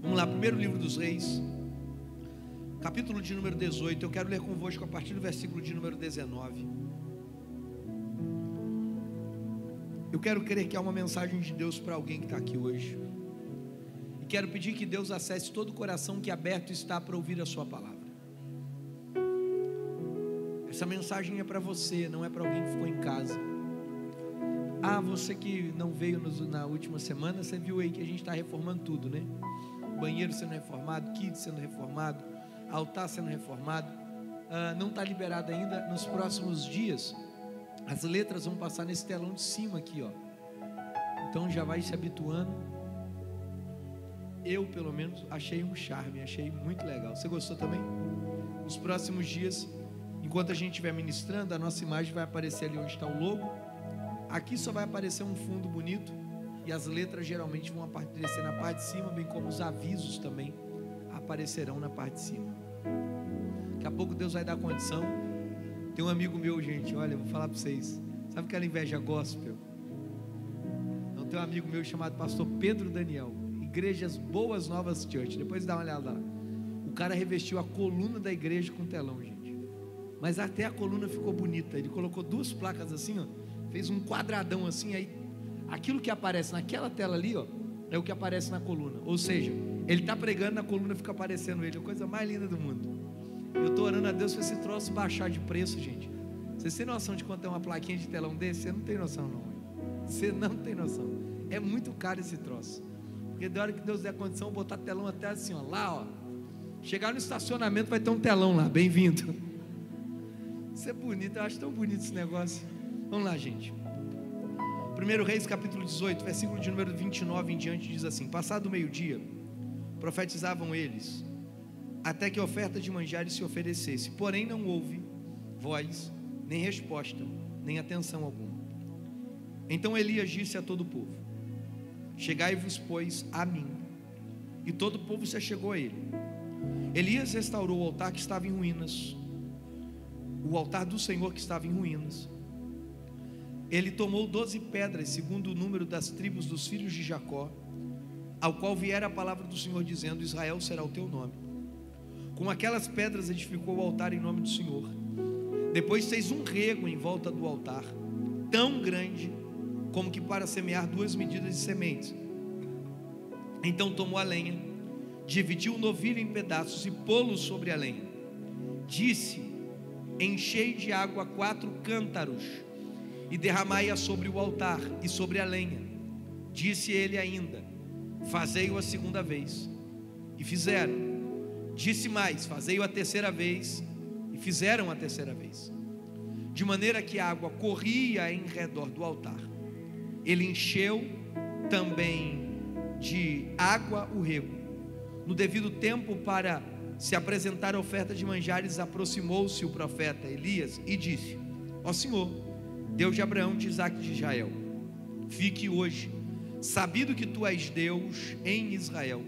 Vamos lá, primeiro livro dos Reis, capítulo de número 18. Eu quero ler convosco a partir do versículo de número 19. Eu quero crer que há uma mensagem de Deus para alguém que está aqui hoje. E quero pedir que Deus acesse todo o coração que aberto está para ouvir a sua palavra. Essa mensagem é para você, não é para alguém que ficou em casa. Ah, você que não veio na última semana, você viu aí que a gente está reformando tudo, né? Banheiro sendo reformado, kit sendo reformado, altar sendo reformado. Não está liberado ainda. Nos próximos dias as letras vão passar nesse telão de cima aqui, ó. Então já vai se habituando. Eu pelo menos achei um charme, achei muito legal. Você gostou também? Nos próximos dias, enquanto a gente estiver ministrando, a nossa imagem vai aparecer ali onde está o logo. Aqui só vai aparecer um fundo bonito e as letras geralmente vão aparecer na parte de cima, bem como os avisos também aparecerão na parte de cima. Daqui a pouco Deus vai dar condição. Tem um amigo meu, gente, olha, eu vou falar para vocês. Sabe aquela inveja gospel? Não, tem um amigo meu chamado pastor Pedro Daniel, Igrejas Boas Novas Church. Depois dá uma olhada lá. O cara revestiu a coluna da igreja com telão, gente. Mas até a coluna ficou bonita. Ele colocou duas placas assim, ó, fez um quadradão assim, aí aquilo que aparece naquela tela ali, ó, é o que aparece na coluna. Ou seja, ele está pregando, na coluna fica aparecendo ele. É a coisa mais linda do mundo. Eu estou orando a Deus para esse troço baixar de preço, gente. Vocês têm noção de quanto é uma plaquinha de telão desse? Você não tem noção não. Você não tem noção. É muito caro esse troço. Porque da hora que Deus der condição, botar telão até assim, ó, lá, ó. Chegar no estacionamento vai ter um telão lá, bem-vindo. Isso é bonito, eu acho tão bonito esse negócio. Vamos lá, gente. 1 Reis capítulo 18, versículo de número 29 em diante, diz assim: passado o meio-dia, profetizavam eles, até que a oferta de manjares se oferecesse, porém não houve voz, nem resposta, nem atenção alguma. Então Elias disse a todo o povo: chegai-vos, pois, a mim. E todo o povo se achegou a ele. Elias restaurou o altar que estava em ruínas, o altar do Senhor que estava em ruínas. Ele tomou 12 pedras, segundo o número das tribos dos filhos de Jacó, ao qual viera a palavra do Senhor, dizendo: Israel será o teu nome. Com aquelas pedras edificou o altar em nome do Senhor. Depois fez um rego em volta do altar, tão grande como que para semear 2 medidas de sementes. Então tomou a lenha, dividiu o novilho em pedaços e pô-lo sobre a lenha. Disse: enchei de água 4 cântaros e derramai-a sobre o altar e sobre a lenha. Disse ele ainda: fazei-o a segunda vez. E fizeram. Disse mais: fazei-o a terceira vez. E fizeram a terceira vez. De maneira que a água corria em redor do altar. Ele encheu também de água o rego. No devido tempo, para se apresentar a oferta de manjares, aproximou-se o profeta Elias e disse: ó Senhor, Deus de Abraão, de Isaque e de Israel, fique hoje sabido que tu és Deus em Israel,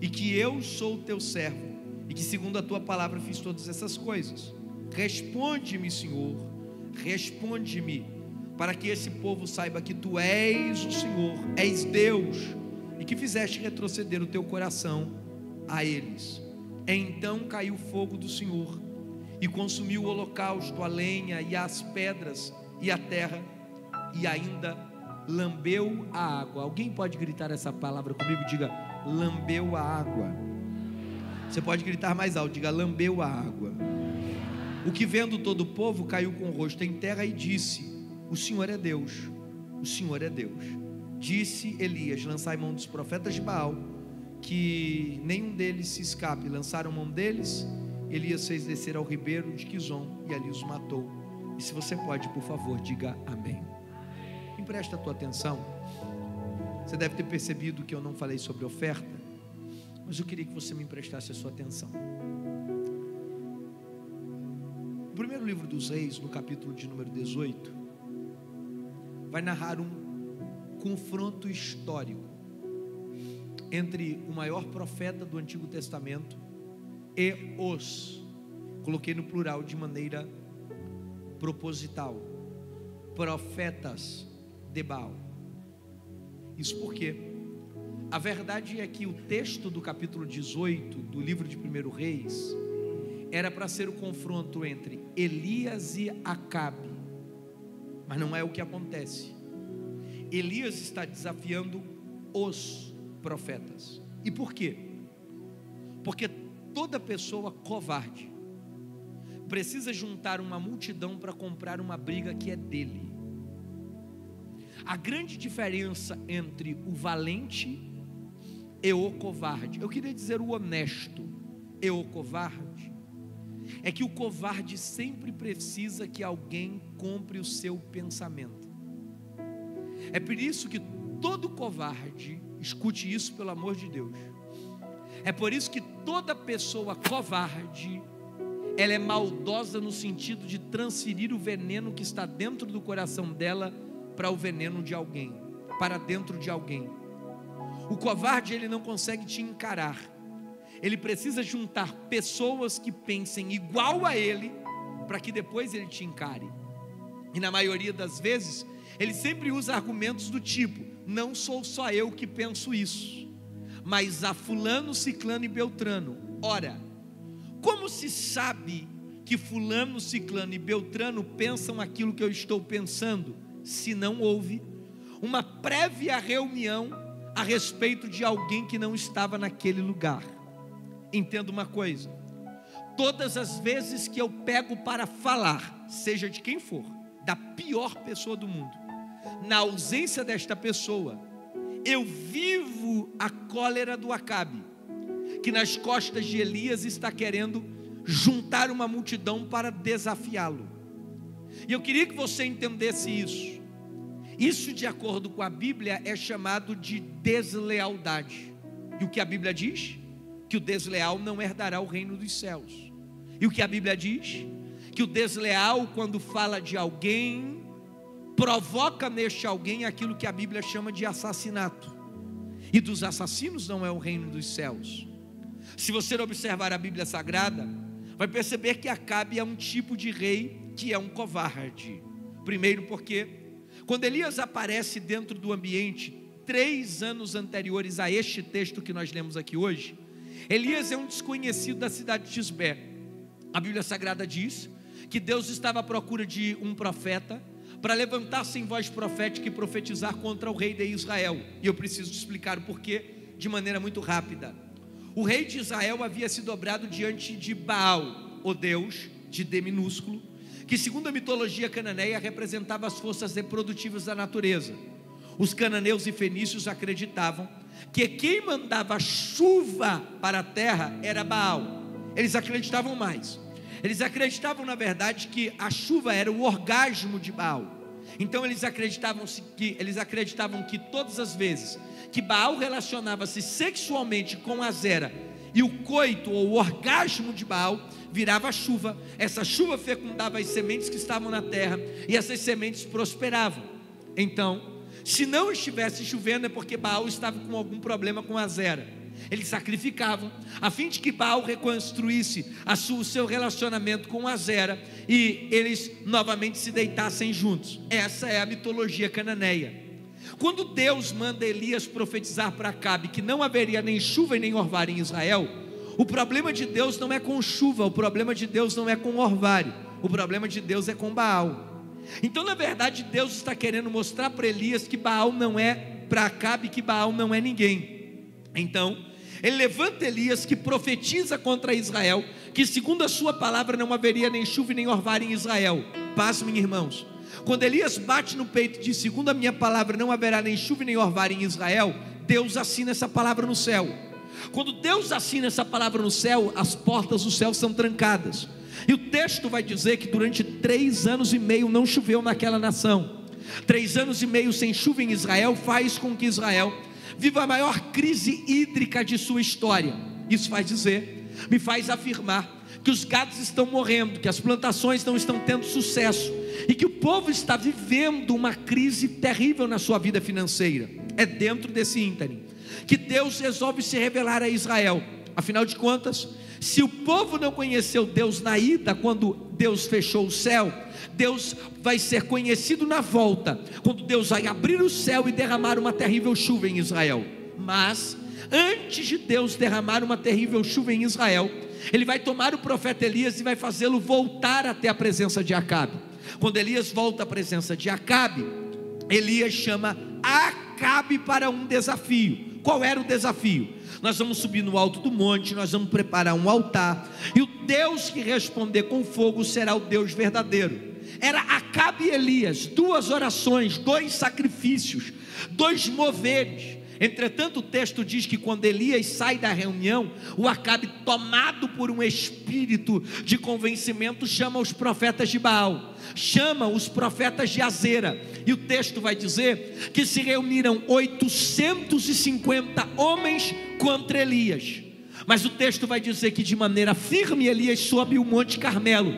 e que eu sou teu servo, e que segundo a tua palavra fiz todas essas coisas. Responde-me, Senhor, responde-me, para que esse povo saiba que tu és o Senhor, és Deus, e que fizeste retroceder o teu coração a eles. Então caiu fogo do Senhor e consumiu o holocausto, a lenha e as pedras e a terra, e ainda lambeu a água. Alguém pode gritar essa palavra comigo? Diga: lambeu a água. Você pode gritar mais alto, diga: lambeu a água. O que vendo todo o povo caiu com o rosto em terra e disse: o Senhor é Deus, o Senhor é Deus. Disse Elias: lançai mão dos profetas de Baal, que nenhum deles se escape. Lançaram mão deles. Elias fez descer ao ribeiro de Quizon e ali os matou. E se você pode, por favor, diga amém. Empresta a tua atenção. Você deve ter percebido que eu não falei sobre oferta, mas eu queria que você me emprestasse a sua atenção. O primeiro livro dos Reis, no capítulo de número 18, vai narrar um confronto histórico entre o maior profeta do Antigo Testamento e os, coloquei no plural de maneira proposital, profetas de Baal. Isso porque A verdade é que o texto do capítulo 18 do livro de 1 Reis era para ser o confronto entre Elias e Acabe, mas não é o que acontece. Elias está desafiando os profetas. E por quê? Porque toda pessoa covarde precisa juntar uma multidão para comprar uma briga que é dele. A grande diferença entre o valente e o covarde, eu queria dizer o honesto e o covarde, é que o covarde sempre precisa que alguém compre o seu pensamento. É por isso que todo covarde, escute isso pelo amor de Deus, é por isso que toda pessoa covarde, ela é maldosa no sentido de transferir o veneno que está dentro do coração dela para o veneno de alguém, para dentro de alguém. O covarde, ele não consegue te encarar, ele precisa juntar pessoas que pensem igual a ele, para que depois ele te encare. E na maioria das vezes, ele sempre usa argumentos do tipo: não sou só eu que penso isso, mas há fulano, ciclano e beltrano. Ora, como se sabe que fulano, ciclano e beltrano pensam aquilo que eu estou pensando, se não houve uma prévia reunião a respeito de alguém que não estava naquele lugar? Entenda uma coisa: todas as vezes que eu pego para falar, seja de quem for, da pior pessoa do mundo, na ausência desta pessoa, eu vivo a cólera do Acabe, que nas costas de Elias está querendo juntar uma multidão para desafiá-lo. E eu queria que você entendesse isso. Isso, de acordo com a Bíblia, é chamado de deslealdade. E o que a Bíblia diz? Que o desleal não herdará o reino dos céus. E o que a Bíblia diz? Que o desleal, quando fala de alguém, provoca neste alguém aquilo que a Bíblia chama de assassinato. E dos assassinos não é o reino dos céus. Se você observar a Bíblia Sagrada, vai perceber que Acabe é um tipo de rei que é um covarde. Primeiro porque, quando Elias aparece dentro do ambiente, 3 anos anteriores a este texto que nós lemos aqui hoje, Elias é um desconhecido da cidade de Tisbé. A Bíblia Sagrada diz que Deus estava à procura de um profeta para levantar-se em voz profética e profetizar contra o rei de Israel. E eu preciso explicar o porquê de maneira muito rápida. O rei de Israel havia se dobrado diante de Baal, o deus de D minúsculo, que segundo a mitologia cananeia representava as forças reprodutivas da natureza. Os cananeus e fenícios acreditavam que quem mandava chuva para a terra era Baal. Eles acreditavam mais. Eles acreditavam, na verdade, que a chuva era o orgasmo de Baal. Então eles acreditavam que todas as vezes que Baal relacionava-se sexualmente com Azera, e o coito ou o orgasmo de Baal virava chuva, essa chuva fecundava as sementes que estavam na terra, e essas sementes prosperavam. Então, se não estivesse chovendo, é porque Baal estava com algum problema com Azera. Eles sacrificavam, a fim de que Baal reconstruísse o seu relacionamento com Azera, e eles novamente se deitassem juntos. Essa é a mitologia cananeia. Quando Deus manda Elias profetizar para Acabe que não haveria nem chuva e nem orvalho em Israel, o problema de Deus não é com chuva, o problema de Deus não é com orvalho, o problema de Deus é com Baal. Então, na verdade, Deus está querendo mostrar para Elias que Baal não é, para Acabe, que Baal não é ninguém. Então, ele levanta Elias, que profetiza contra Israel, que segundo a sua palavra não haveria nem chuva e nem orvalho em Israel. Pasmem, irmãos, quando Elias bate no peito e diz: segundo a minha palavra não haverá nem chuva e nem orvalho em Israel, Deus assina essa palavra no céu. Quando Deus assina essa palavra no céu, as portas do céu são trancadas, e o texto vai dizer que durante 3 anos e meio não choveu naquela nação. 3 anos e meio sem chuva em Israel faz com que Israel viva a maior crise hídrica de sua história. Isso me faz afirmar que os gados estão morrendo, que as plantações não estão tendo sucesso, e que o povo está vivendo uma crise terrível na sua vida financeira. É dentro desse ínterim que Deus resolve se revelar a Israel. Afinal de contas, se o povo não conheceu Deus na ida, quando Deus fechou o céu, Deus vai ser conhecido na volta, quando Deus vai abrir o céu e derramar uma terrível chuva em Israel. Mas antes de Deus derramar uma terrível chuva em Israel, ele vai tomar o profeta Elias e vai fazê-lo voltar até a presença de Acabe. Quando Elias volta à presença de Acabe, Elias chama Acabe para um desafio. Qual era o desafio? Nós vamos subir no alto do monte, nós vamos preparar um altar, e o Deus que responder com fogo será o Deus verdadeiro. Era Acabe e Elias, 2 orações, 2 sacrifícios, 2 moveres. Entretanto, o texto diz que quando Elias sai da reunião, o Acabe, tomado por um espírito de convencimento, chama os profetas de Baal, chama os profetas de Azera, e o texto vai dizer que se reuniram 850 homens contra Elias. Mas o texto vai dizer que de maneira firme Elias sobe o Monte Carmelo.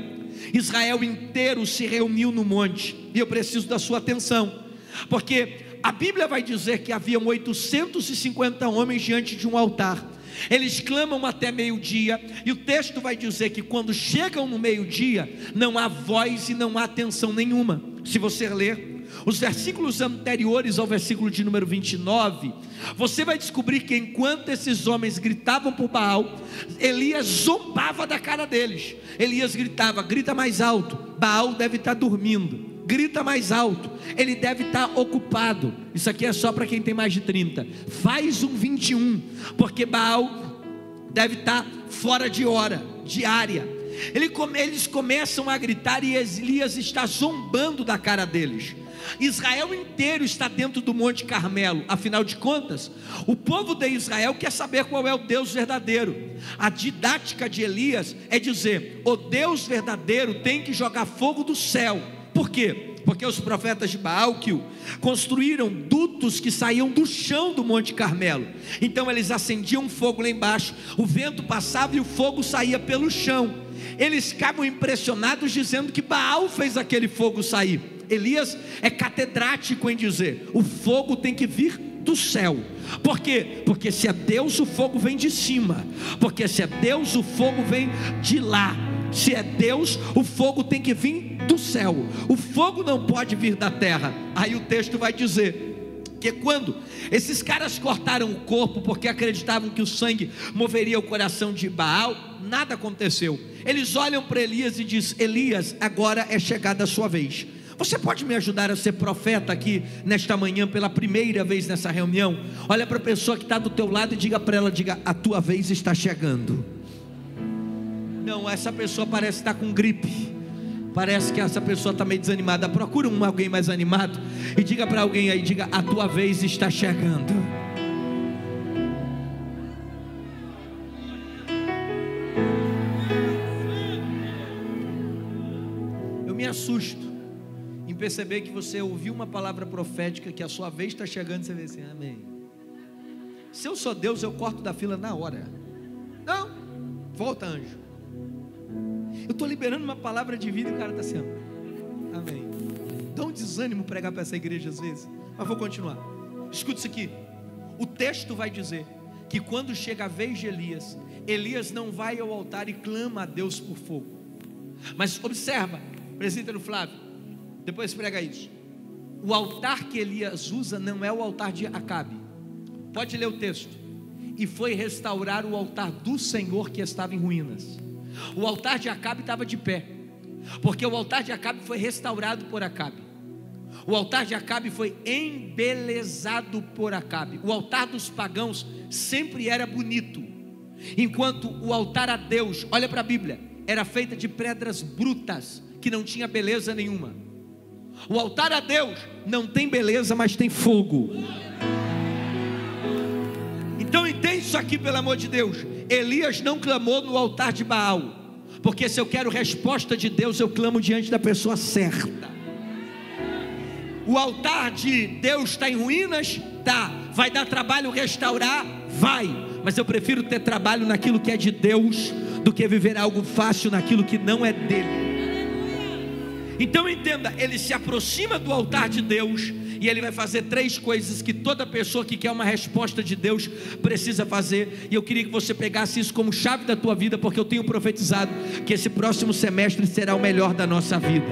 Israel inteiro se reuniu no monte, e eu preciso da sua atenção, porque a Bíblia vai dizer que haviam 850 homens diante de um altar. Eles clamam até meio-dia, e o texto vai dizer que quando chegam no meio-dia, não há voz e não há atenção nenhuma. Se você ler os versículos anteriores ao versículo de número 29, você vai descobrir que enquanto esses homens gritavam por Baal, Elias zombava da cara deles. Elias gritava: grita mais alto, Baal deve estar dormindo. Grita mais alto, ele deve estar ocupado. Isso aqui é só para quem tem mais de 30. Faz um 21, porque Baal deve estar fora de hora, diária. Eles começam a gritar e Elias está zombando da cara deles. Israel inteiro está dentro do Monte Carmelo. Afinal de contas, o povo de Israel quer saber qual é o Deus verdadeiro. A didática de Elias é dizer: o Deus verdadeiro tem que jogar fogo do céu. Por quê? Porque os profetas de Baal construíram dutos que saíam do chão do Monte Carmelo. Então eles acendiam fogo lá embaixo, o vento passava e o fogo saía pelo chão. Eles ficavam impressionados dizendo que Baal fez aquele fogo sair. Elias é catedrático em dizer: o fogo tem que vir do céu. Por quê? Porque se é Deus, o fogo vem de cima. Porque se é Deus, o fogo vem de lá. Se é Deus, o fogo tem que vir do céu. O fogo não pode vir da terra. Aí o texto vai dizer que quando esses caras cortaram o corpo porque acreditavam que o sangue moveria o coração de Baal, nada aconteceu. Eles olham para Elias e dizem: Elias, agora é chegada a sua vez. Você pode me ajudar a ser profeta aqui nesta manhã pela primeira vez nessa reunião? Olha para a pessoa que está do teu lado e diga para ela: diga, a tua vez está chegando. Não, essa pessoa parece estar com gripe. Parece que essa pessoa está meio desanimada. Procura alguém mais animado e diga para alguém aí, diga: a tua vez está chegando. Eu me assusto em perceber que você ouviu uma palavra profética, que a sua vez está chegando, e você vê assim: amém. Se eu sou Deus, eu corto da fila na hora. Não, volta, anjo. Eu estou liberando uma palavra de vida e o cara está assim: amém. Dá um desânimo pregar para essa igreja às vezes, mas vou continuar. Escuta isso aqui. O texto vai dizer que quando chega a vez de Elias, Elias não vai ao altar e clama a Deus por fogo. Mas observa, presbítero Flávio, depois prega isso. O altar que Elias usa não é o altar de Acabe. Pode ler o texto. E foi restaurar o altar do Senhor que estava em ruínas. O altar de Acabe estava de pé, porque o altar de Acabe foi restaurado por Acabe. O altar de Acabe foi embelezado por Acabe. O altar dos pagãos sempre era bonito, enquanto o altar a Deus, olha para a Bíblia, era feita de pedras brutas, que não tinha beleza nenhuma. O altar a Deus não tem beleza, mas tem fogo. Então entende isso aqui, pelo amor de Deus. Elias não clamou no altar de Baal, porque se eu quero resposta de Deus, eu clamo diante da pessoa certa. O altar de Deus está em ruínas? Tá. Vai dar trabalho restaurar? Vai. Mas eu prefiro ter trabalho naquilo que é de Deus, do que viver algo fácil naquilo que não é dele. Então entenda, ele se aproxima do altar de Deus, e ele vai fazer 3 coisas que toda pessoa que quer uma resposta de Deus precisa fazer. E eu queria que você pegasse isso como chave da tua vida, porque eu tenho profetizado que esse próximo semestre será o melhor da nossa vida.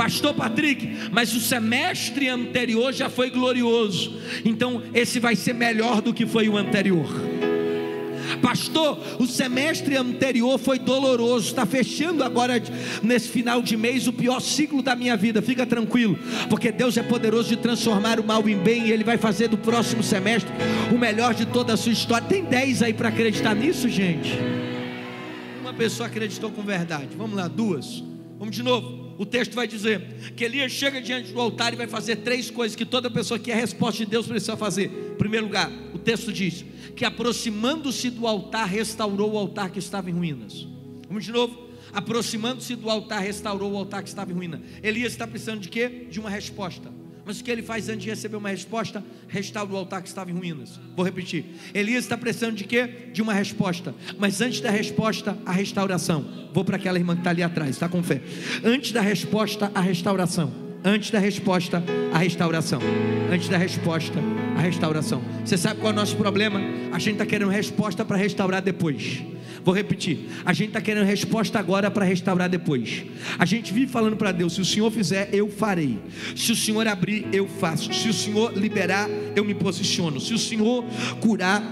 Pastor Patrick, mas o semestre anterior já foi glorioso, então esse vai ser melhor do que foi o anterior. Pastor, o semestre anterior foi doloroso, está fechando agora nesse final de mês o pior ciclo da minha vida. Fica tranquilo, porque Deus é poderoso de transformar o mal em bem, e Ele vai fazer do próximo semestre o melhor de toda a sua história. Tem 10 aí para acreditar nisso, gente? Uma pessoa acreditou com verdade, vamos lá, 2, vamos de novo. O texto vai dizer que Elias chega diante do altar e vai fazer 3 coisas que toda pessoa que é a resposta de Deus precisa fazer. Em primeiro lugar, o texto diz que aproximando-se do altar, restaurou o altar que estava em ruínas. Vamos de novo. Aproximando-se do altar, restaurou o altar que estava em ruína. Elias está precisando de quê? De uma resposta. Mas o que ele faz antes de receber uma resposta? Restaura o altar que estava em ruínas. Vou repetir. Elias está precisando de quê? De uma resposta. Mas antes da resposta, a restauração. Vou para aquela irmã que está ali atrás, está com fé. Antes da resposta, a restauração. Antes da resposta, a restauração. Antes da resposta, a restauração. Você sabe qual é o nosso problema? A gente está querendo resposta para restaurar depois. Vou repetir, a gente está querendo resposta agora para restaurar depois. A gente vive falando para Deus: se o Senhor fizer, eu farei. Se o Senhor abrir, eu faço. Se o Senhor liberar, eu me posiciono. Se o Senhor curar,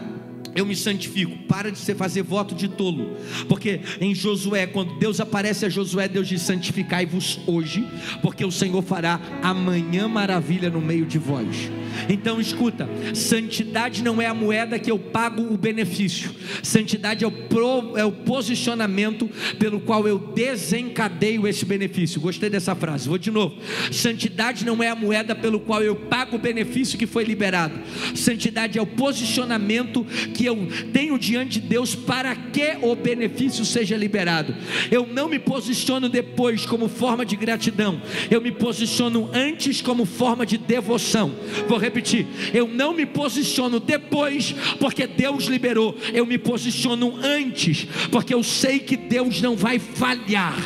eu me santifico. Para de você fazer voto de tolo, porque em Josué, quando Deus aparece a Josué, Deus diz: santificai-vos hoje, porque o Senhor fará amanhã maravilha no meio de vós. Então escuta, santidade não é a moeda que eu pago o benefício. Santidade é o posicionamento pelo qual eu desencadeio esse benefício. Gostei dessa frase, vou de novo. Santidade não é a moeda pelo qual eu pago o benefício que foi liberado. Santidade é o posicionamento que eu tenho diante de Deus para que o benefício seja liberado. Eu não me posiciono depois como forma de gratidão, eu me posiciono antes como forma de devoção. Vou repetir, eu não me posiciono depois porque Deus liberou, eu me posiciono antes, porque eu sei que Deus não vai falhar.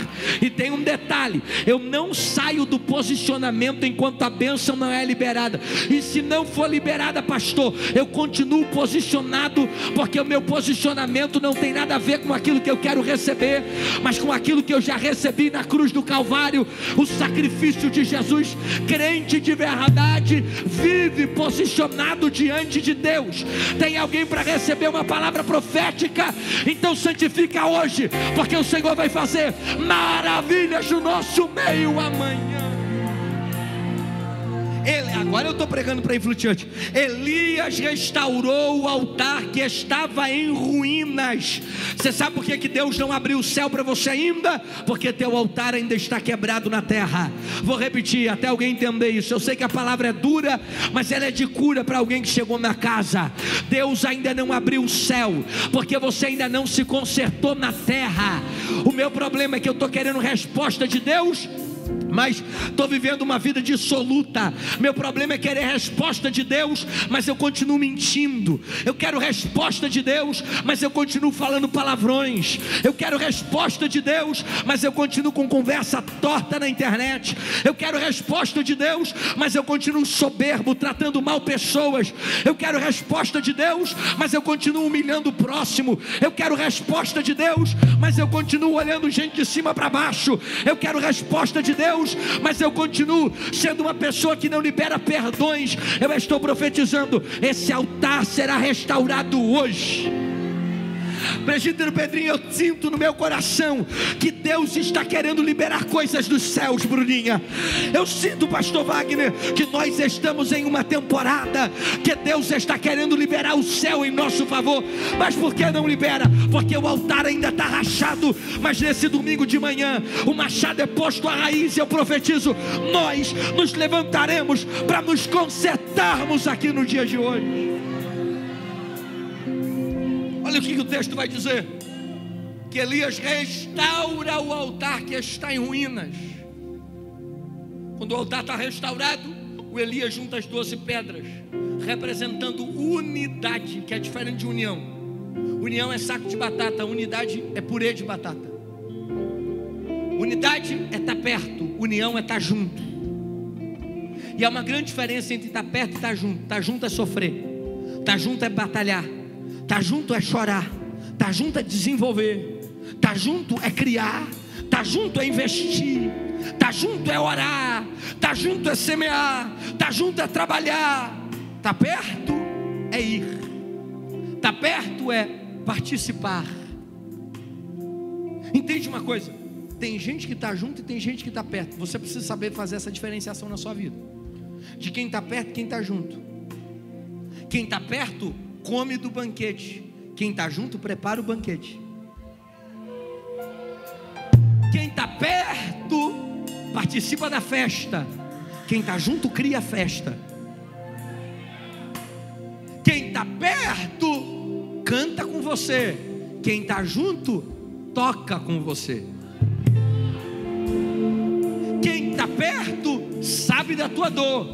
E tem um detalhe: eu não saio do posicionamento enquanto a bênção não é liberada. E se não for liberada, pastor, eu continuo posicionado, porque o meu posicionamento não tem nada a ver com aquilo que eu quero receber, mas com aquilo que eu já recebi na cruz do Calvário, o sacrifício de Jesus. Crente de verdade vive posicionado diante de Deus. Tem alguém para receber uma palavra profética? Então santifica hoje, porque o Senhor vai fazer maravilhas no nosso meio amanhã. Agora eu estou pregando para influente. Elias restaurou o altar que estava em ruínas. Você sabe por que Deus não abriu o céu para você ainda? Porque teu altar ainda está quebrado na terra. Vou repetir até alguém entender isso. Eu sei que a palavra é dura, mas ela é de cura para alguém que chegou na casa. Deus ainda não abriu o céu, porque você ainda não se consertou na terra. O meu problema é que eu estou querendo resposta de Deus, mas estou vivendo uma vida dissoluta. Meu problema é querer resposta de Deus, mas eu continuo mentindo. Eu quero resposta de Deus, mas eu continuo falando palavrões. Eu quero resposta de Deus, mas eu continuo com conversa torta na internet. Eu quero resposta de Deus, mas eu continuo soberbo, tratando mal pessoas. Eu quero resposta de Deus, mas eu continuo humilhando o próximo. Eu quero resposta de Deus, mas eu continuo olhando gente de cima para baixo. Eu quero resposta de Deus, mas eu continuo sendo uma pessoa que não libera perdões. Eu estou profetizando: esse altar será restaurado hoje. Presbítero Pedrinho, eu sinto no meu coração que Deus está querendo liberar coisas dos céus, Bruninha. Eu sinto, pastor Wagner, que nós estamos em uma temporada que Deus está querendo liberar o céu em nosso favor. Mas por que não libera? Porque o altar ainda está rachado. Mas nesse domingo de manhã, o machado é posto à raiz e eu profetizo: nós nos levantaremos para nos consertarmos aqui no dia de hoje. Olha o que o texto vai dizer: que Elias restaura o altar que está em ruínas. Quando o altar está restaurado, o Elias junta as 12 pedras, representando unidade, que é diferente de união. União é saco de batata, unidade é purê de batata. Unidade é estar perto, união é estar junto. E há uma grande diferença entre estar perto e estar junto. Estar junto é sofrer, estar junto é batalhar, estar junto é chorar, estar junto é desenvolver, estar junto é criar, estar junto é investir, Estar junto é orar, estar junto é semear, estar junto é trabalhar. Estar perto é ir, estar perto é participar. Entende uma coisa? Tem gente que está junto e tem gente que está perto. Você precisa saber fazer essa diferenciação na sua vida, de quem está perto e quem está junto. Quem está perto come do banquete, quem está junto prepara o banquete. Quem está perto participa da festa, quem está junto cria a festa. Quem está perto canta com você, quem está junto toca com você. Quem está perto sabe da tua dor,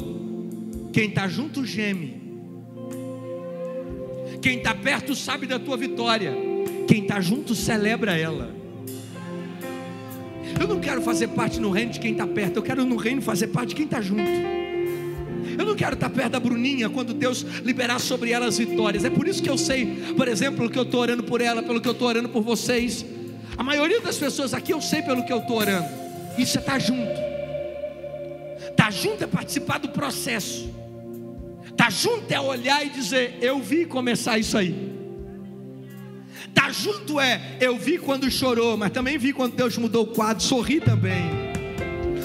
quem está junto geme. Quem está perto sabe da tua vitória, quem está junto celebra ela. Eu não quero fazer parte no reino de quem está perto, eu quero no reino fazer parte de quem está junto. Eu não quero estar perto da Bruninha quando Deus liberar sobre ela as vitórias. É por isso que eu sei, por exemplo, pelo que eu estou orando por ela, pelo que eu estou orando por vocês. A maioria das pessoas aqui eu sei pelo que eu estou orando. Isso é estar junto. Estar junto é participar do processo. Estar junto é olhar e dizer: eu vi começar isso aí. Estar junto é: eu vi quando chorou, mas também vi quando Deus mudou o quadro, sorri também.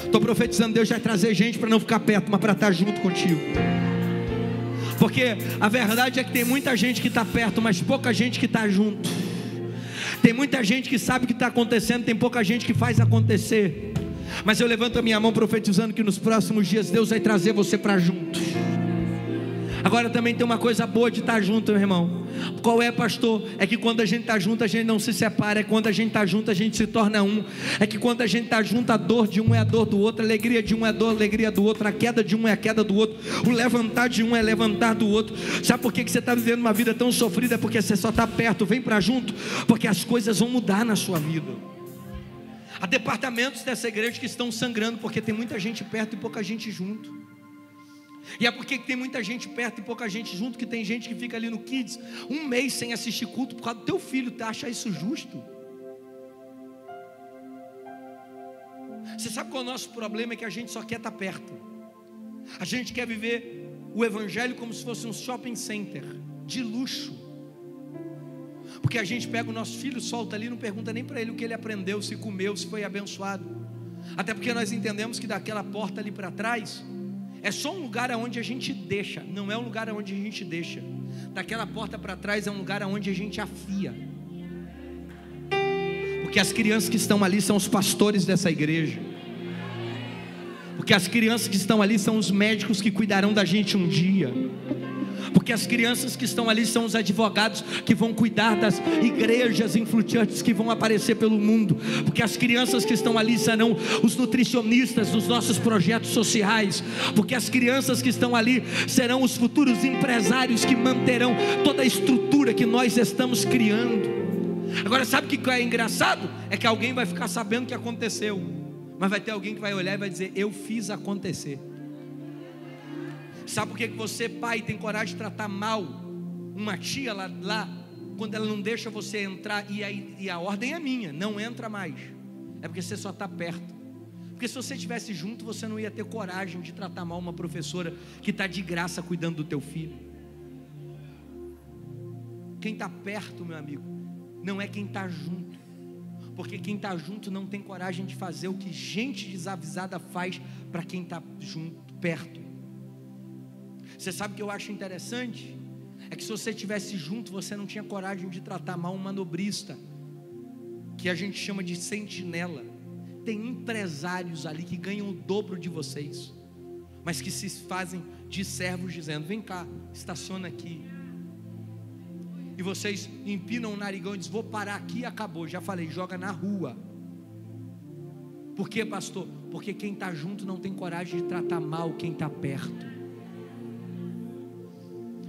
Estou profetizando, Deus vai trazer gente para não ficar perto, mas para estar junto contigo. Porque a verdade é que tem muita gente que está perto, mas pouca gente que está junto. Tem muita gente que sabe o que está acontecendo, tem pouca gente que faz acontecer. Mas eu levanto a minha mão profetizando que nos próximos dias Deus vai trazer você para junto. Agora também tem uma coisa boa de estar junto, meu irmão. Qual é, pastor? É que quando a gente está junto a gente não se separa. É quando a gente está junto a gente se torna um. É que quando a gente está junto, a dor de um é a dor do outro, a alegria de um é a dor, a alegria do outro, a queda de um é a queda do outro, o levantar de um é levantar do outro. Sabe por que você está vivendo uma vida tão sofrida? É porque você só está perto. Vem para junto, porque as coisas vão mudar na sua vida. Há departamentos dessa igreja que estão sangrando porque tem muita gente perto e pouca gente junto. E é porque tem muita gente perto e pouca gente junto, que tem gente que fica ali no Kids um mês sem assistir culto por causa do teu filho. Tu acha isso justo? Você sabe qual é o nosso problema? É que a gente só quer estar perto. A gente quer viver o evangelho como se fosse um shopping center de luxo. Porque a gente pega o nosso filho, solta ali, não pergunta nem para ele o que ele aprendeu, se comeu, se foi abençoado. Até porque nós entendemos que daquela porta ali para trás é só um lugar aonde a gente deixa, não é um lugar aonde a gente deixa. Daquela porta para trás é um lugar aonde a gente afia. Porque as crianças que estão ali são os pastores dessa igreja. Porque as crianças que estão ali são os médicos que cuidarão da gente um dia. Porque as crianças que estão ali são os advogados que vão cuidar das igrejas influentes que vão aparecer pelo mundo. Porque as crianças que estão ali serão os nutricionistas dos nossos projetos sociais. Porque as crianças que estão ali serão os futuros empresários que manterão toda a estrutura que nós estamos criando. Agora sabe o que é engraçado? É que alguém vai ficar sabendo o que aconteceu, mas vai ter alguém que vai olhar e vai dizer: eu fiz acontecer. Sabe por que você, pai, tem coragem de tratar mal uma tia lá quando ela não deixa você entrar, e a ordem é minha, não entra mais? É porque você só está perto. Porque se você estivesse junto, você não ia ter coragem de tratar mal uma professora que está de graça cuidando do teu filho. Quem está perto, meu amigo, não é quem está junto. Porque quem está junto não tem coragem de fazer o que gente desavisada faz para quem está junto, perto. Você sabe o que eu acho interessante? É que se você estivesse junto, você não tinha coragem de tratar mal um manobrista, que a gente chama de sentinela. Tem empresários ali que ganham o dobro de vocês, mas que se fazem de servos, dizendo: vem cá, estaciona aqui. E vocês empinam o narigão e dizem: vou parar aqui e acabou. Já falei, joga na rua. Por quê, pastor? Porque quem está junto não tem coragem de tratar mal quem está perto.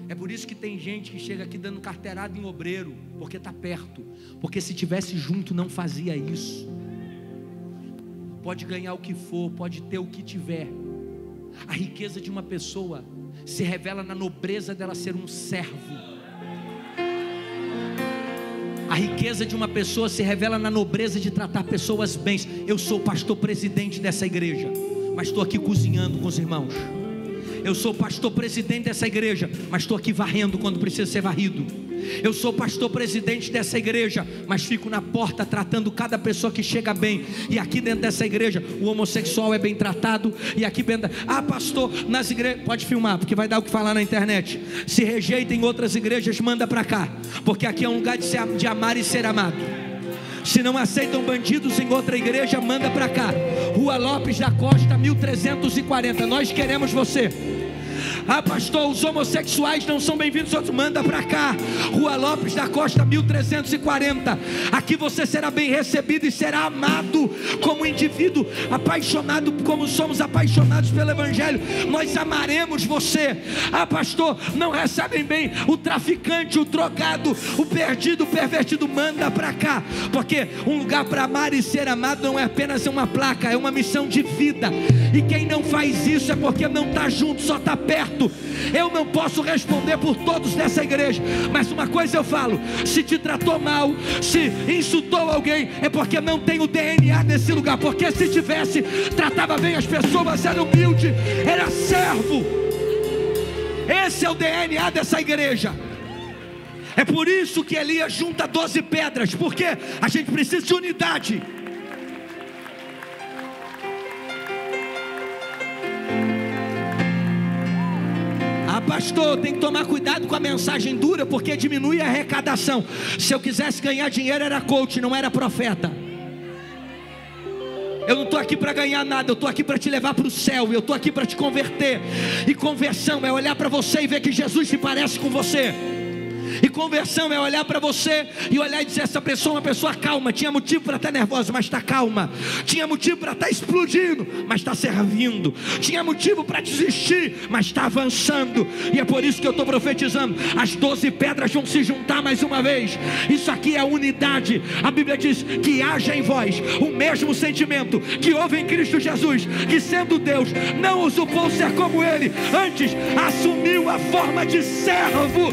É por isso que tem gente que chega aqui dando carteirada em obreiro, porque está perto. Porque se tivesse junto não fazia isso. Pode ganhar o que for, pode ter o que tiver. A riqueza de uma pessoa se revela na nobreza dela ser um servo. A riqueza de uma pessoa se revela na nobreza de tratar pessoas bem. Eu sou o pastor presidente dessa igreja, mas estou aqui cozinhando com os irmãos. Eu sou pastor presidente dessa igreja, mas estou aqui varrendo quando precisa ser varrido. Eu sou pastor presidente dessa igreja, mas fico na porta tratando cada pessoa que chega bem. E aqui dentro dessa igreja o homossexual é bem tratado. E aqui dentro, pastor, nas igrejas, pode filmar porque vai dar o que falar na internet. Se rejeita em outras igrejas, manda para cá, porque aqui é um lugar de amar e ser amado. Se não aceitam bandidos em outra igreja, manda para cá. Rua Lopes da Costa 1340, nós queremos você. Pastor, os homossexuais não são bem-vindos, outros, manda para cá. Rua Lopes da Costa 1340. Aqui você será bem recebido e será amado como indivíduo apaixonado, como somos apaixonados pelo Evangelho. Nós amaremos você. Pastor, não recebem bem o traficante, o drogado, o perdido, o pervertido, manda para cá, porque um lugar para amar e ser amado não é apenas uma placa, é uma missão de vida. E quem não faz isso é porque não está junto, só está perto. Eu não posso responder por todos dessa igreja, mas uma coisa eu falo: se te tratou mal, se insultou alguém, é porque não tem o DNA desse lugar. Porque se tivesse, tratava bem as pessoas, era humilde, era servo. Esse é o DNA dessa igreja. É por isso que Elias junta 12 pedras, porque a gente precisa de unidade. Pastor, tem que tomar cuidado com a mensagem dura, porque diminui a arrecadação. Se eu quisesse ganhar dinheiro, era coach, não era profeta. Eu não estou aqui para ganhar nada, eu estou aqui para te levar para o céu. Eu estou aqui para te converter. E conversão é olhar para você e ver que Jesus se parece com você. E conversão é olhar para você e olhar e dizer: essa pessoa é uma pessoa calma. Tinha motivo para estar nervosa, mas está calma. Tinha motivo para estar explodindo, mas está servindo. Tinha motivo para desistir, mas está avançando. E é por isso que eu estou profetizando: as 12 pedras vão se juntar mais uma vez. Isso aqui é unidade. A Bíblia diz que haja em vós o mesmo sentimento que houve em Cristo Jesus, que sendo Deus não usurpou ser como Ele, antes assumiu a forma de servo.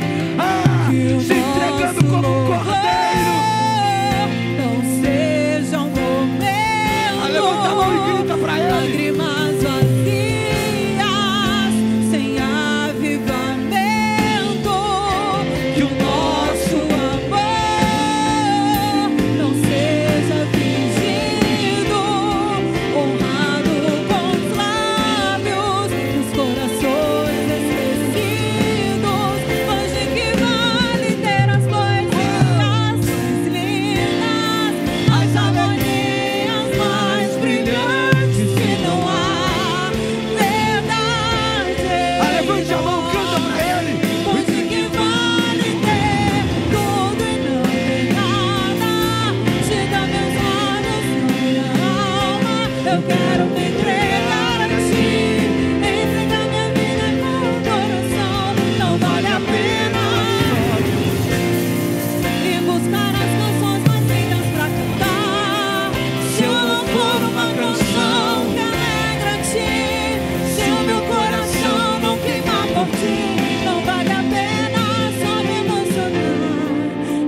Se entregando como um cordeiro. Não seja um momento. Levanta a mão e grita para Ele. Lágrimas vazias, sem avivamento. Que o nosso amor não seja fingido, honrado com os lábios, os corações esquecidos. Mas de que vale ter as coisas lindas, as harmonias mais brilhantes, se não há verdade? Levante a mão, canta para Ele. Pois de que vale ter tudo e não ter nada? Chega meus olhos, minha alma, eu quero me entregar a Ti, entregar minha vida e meu coração. Não vale a pena ir buscar as canções mais lindas pra cantar, se eu não for uma canção que alegra a Ti, se o meu coração não queimar por Ti. Não vale a pena só me emocionar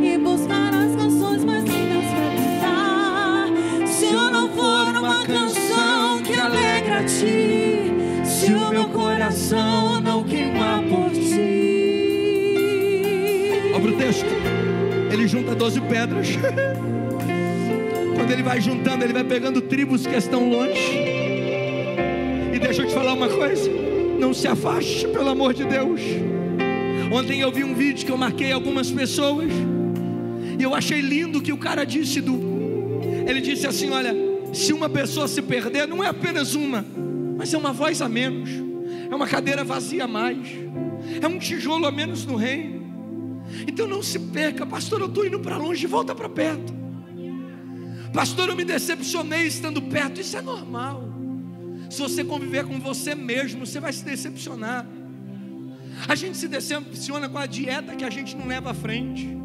e buscar as canções mais lindas pra cantar, se eu não for uma canção que alegra a Ti, se o meu coração não queimar por Ti. Olha o texto. Ele junta 12 pedras. Quando ele vai juntando, ele vai pegando tribos que estão longe. E deixa eu te falar uma coisa: não se afaste, pelo amor de Deus. Ontem eu vi um vídeo que eu marquei algumas pessoas, e eu achei lindo que o cara disse, ele disse assim: olha, se uma pessoa se perder, não é apenas uma, mas é uma voz a menos, é uma cadeira vazia a mais, é um tijolo a menos no reino. Então não se perca. Pastor, eu estou indo para longe, volta para perto. Pastor, eu me decepcionei estando perto. Isso é normal. Se você conviver com você mesmo, você vai se decepcionar. A gente se decepciona com a dieta que a gente não leva à frente.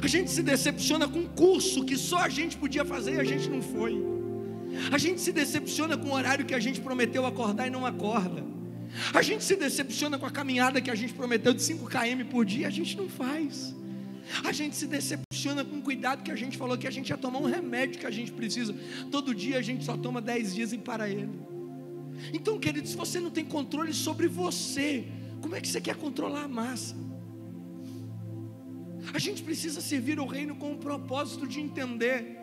A gente se decepciona com um curso que só a gente podia fazer e a gente não foi. A gente se decepciona com o horário que a gente prometeu acordar e não acorda. A gente se decepciona com a caminhada que a gente prometeu de 5 km por dia e a gente não faz. A gente se decepciona com o cuidado que a gente falou que a gente ia tomar um remédio que a gente precisa. Todo dia a gente só toma 10 dias e para ele. Então, querido, se você não tem controle sobre você, como é que você quer controlar a massa? A gente precisa servir o reino com o propósito de entender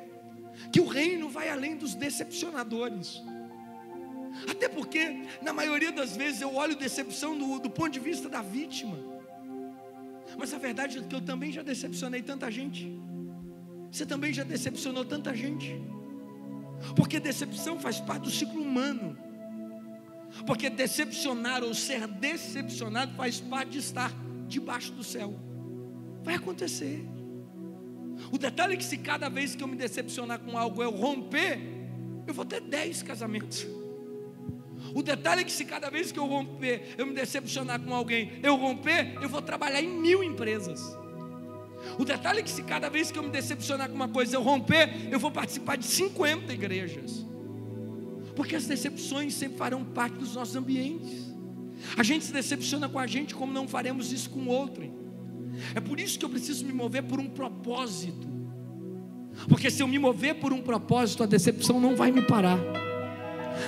que o reino vai além dos decepcionadores. Até porque, na maioria das vezes, eu olho decepção do ponto de vista da vítima. Mas a verdade é que eu também já decepcionei tanta gente. Você também já decepcionou tanta gente. Porque decepção faz parte do ciclo humano. Porque decepcionar ou ser decepcionado faz parte de estar debaixo do céu. Vai acontecer. O detalhe é que se cada vez que eu me decepcionar com algo eu romper, eu vou ter 10 casamentos. O detalhe é que se cada vez que eu romper, eu me decepcionar com alguém, eu romper, eu vou trabalhar em 1000 empresas. O detalhe é que se cada vez que eu me decepcionar com uma coisa, eu romper, eu vou participar de 50 igrejas. Porque as decepções sempre farão parte dos nossos ambientes. A gente se decepciona com a gente como não faremos isso com o outro. É por isso que eu preciso me mover por um propósito. Porque se eu me mover por um propósito, a decepção não vai me parar.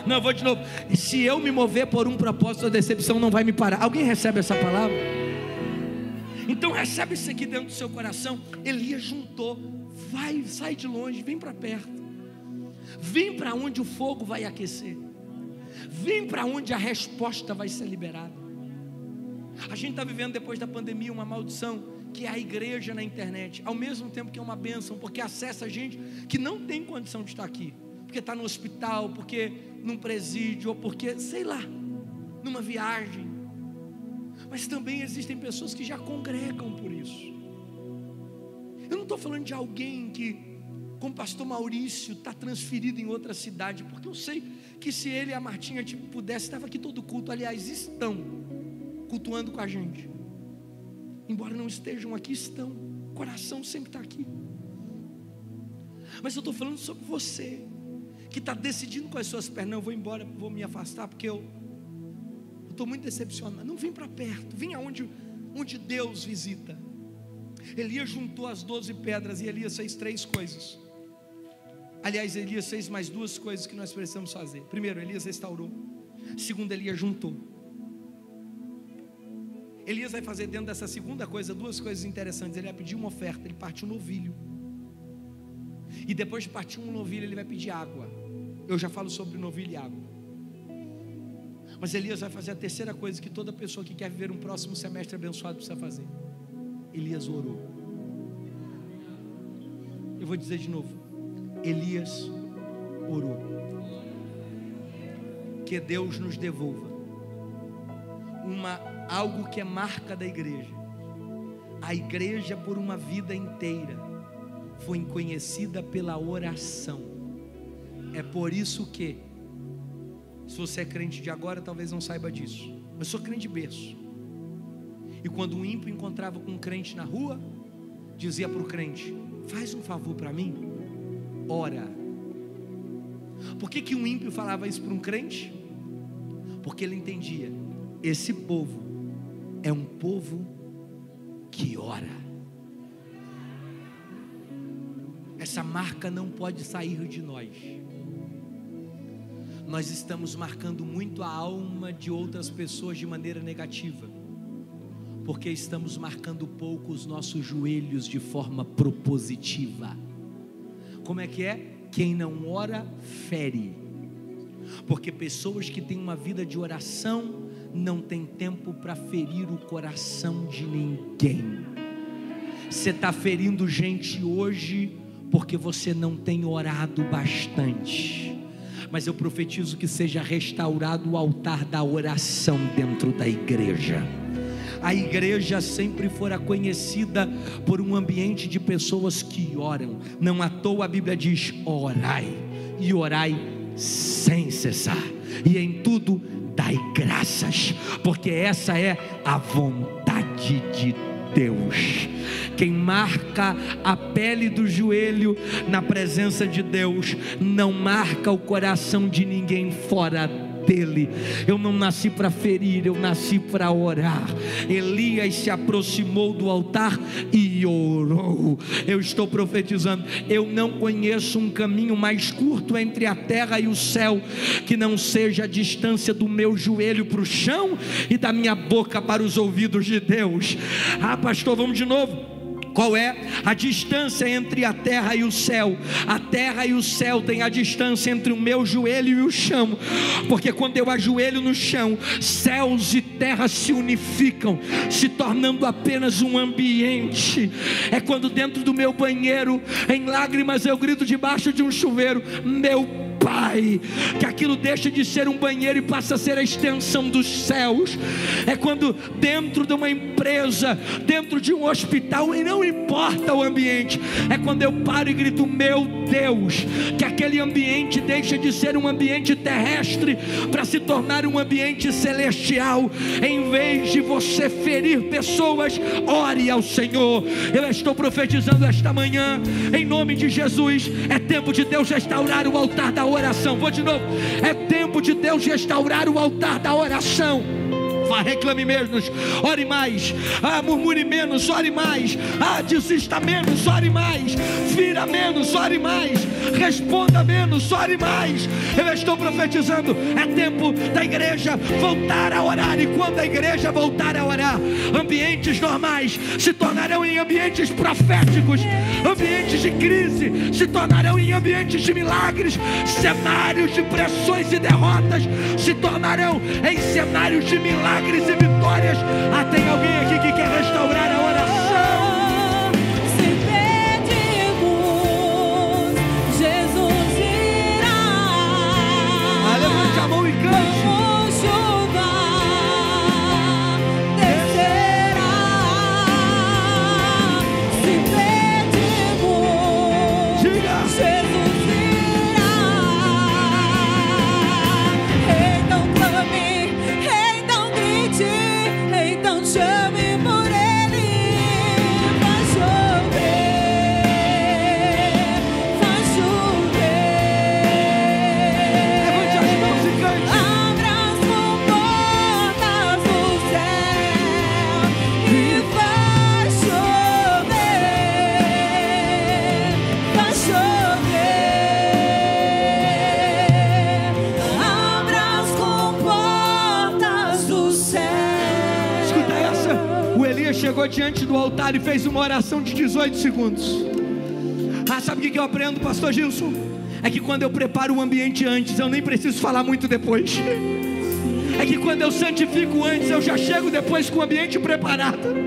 Não, eu vou de novo. Se eu me mover por um propósito, a decepção não vai me parar. Alguém recebe essa palavra? Então recebe isso aqui dentro do seu coração. Elias juntou. Vai, sai de longe, vem para perto. Vem para onde o fogo vai aquecer. Vem para onde a resposta vai ser liberada. A gente está vivendo depois da pandemia uma maldição, que é a igreja na internet, ao mesmo tempo que é uma bênção, porque acessa gente que não tem condição de estar aqui, porque está no hospital, porque num presídio, ou porque, sei lá, numa viagem. Mas também existem pessoas que já congregam por isso. Eu não estou falando de alguém que, como o pastor Maurício, está transferido em outra cidade, porque eu sei que se ele e a Martinha pudessem, estava aqui todo culto, aliás, estão cultuando com a gente. Embora não estejam aqui, estão. O coração sempre está aqui. Mas eu estou falando sobre você, que está decidindo com as suas pernas. Não, eu vou embora, vou me afastar, porque eu estou muito decepcionado. Não, vem para perto, vem onde Deus visita. Elias juntou as 12 pedras e Elias fez 3 coisas. Aliás, Elias fez mais 2 coisas que nós precisamos fazer. Primeiro, Elias restaurou. Segundo, Elias juntou. Elias vai fazer dentro dessa segunda coisa 2 coisas interessantes. Ele vai pedir uma oferta, ele parte um novilho. E depois de partir um novilho, ele vai pedir água. Eu já falo sobre novilho e água. Mas Elias vai fazer a terceira coisa que toda pessoa que quer viver um próximo semestre abençoado precisa fazer. Elias orou. Eu vou dizer de novo. Elias orou. Que Deus nos devolva algo que é marca da igreja. A igreja por uma vida inteira foi conhecida pela oração. É por isso que, se você é crente de agora, talvez não saiba disso, eu sou crente de berço. E quando um ímpio encontrava com um crente na rua, dizia para o crente: faz um favor para mim, ora. Por que um ímpio falava isso para um crente? Porque ele entendia: esse povo é um povo que ora. Essa marca não pode sair de nós. Nós estamos marcando muito a alma de outras pessoas de maneira negativa, porque estamos marcando pouco os nossos joelhos de forma propositiva. Como é que é? Quem não ora, fere. Porque pessoas que têm uma vida de oração não tem tempo para ferir o coração de ninguém. Você está ferindo gente hoje porque você não tem orado bastante. Mas eu profetizo que seja restaurado o altar da oração dentro da igreja. A igreja sempre fora conhecida por um ambiente de pessoas que oram. Não à toa a Bíblia diz: orai, e orai sem cessar, e em tudo dai graças, porque essa é a vontade de Deus. Quem marca a pele do joelho na presença de Deus, não marca o coração de ninguém fora dele. Eu não nasci para ferir, eu nasci para orar. Elias se aproximou do altar e orou. Eu estou profetizando, eu não conheço um caminho mais curto entre a terra e o céu, que não seja a distância do meu joelho para o chão e da minha boca para os ouvidos de Deus. Ah, pastor, vamos de novo. Qual é a distância entre a terra e o céu? A terra e o céu tem a distância entre o meu joelho e o chão, porque quando eu ajoelho no chão, céus e terra se unificam, se tornando apenas um ambiente. É quando dentro do meu banheiro, em lágrimas, eu grito debaixo de um chuveiro: meu Pai, que aquilo deixa de ser um banheiro e passa a ser a extensão dos céus. É quando dentro de uma empresa, dentro de um hospital, e não importa o ambiente, é quando eu paro e grito: meu Deus, que aquele ambiente deixa de ser um ambiente terrestre para se tornar um ambiente celestial. Em vez de você ferir pessoas, ore ao Senhor. Eu estou profetizando esta manhã, em nome de Jesus, é tempo de Deus restaurar o altar da oração. Vou de novo, é tempo de Deus restaurar o altar da oração. Reclame menos, ore mais. Murmure menos, ore mais. Desista menos, ore mais. Fira menos, ore mais. Responda menos, ore mais. Eu estou profetizando, é tempo da igreja voltar a orar. E quando a igreja voltar a orar, ambientes normais se tornarão em ambientes proféticos. Ambientes de crise se tornarão em ambientes de milagres. Cenários de pressões e derrotas se tornarão em cenários de milagres e vitórias. Tem alguém aqui que quer restaurar a oração? Se pedimos, Jesus irá. Levante a mão e cante. Como chuva descerá. Se pedimos, Diga. Jesus irá. Então clame, então grite, então chame por Ele. Vai chover, vai chover. Levante as mãos e cante. Abra as comportas do céu e vai chover, vai chover. Abra as comportas do céu. Escuta essa. O Elias chegou diante do altar e fez uma oração de 18 segundos. Sabe o que eu aprendo, pastor Gilson? É que quando eu preparo o ambiente antes, eu nem preciso falar muito depois. É que quando eu santifico antes, eu já chego depois com o ambiente preparado.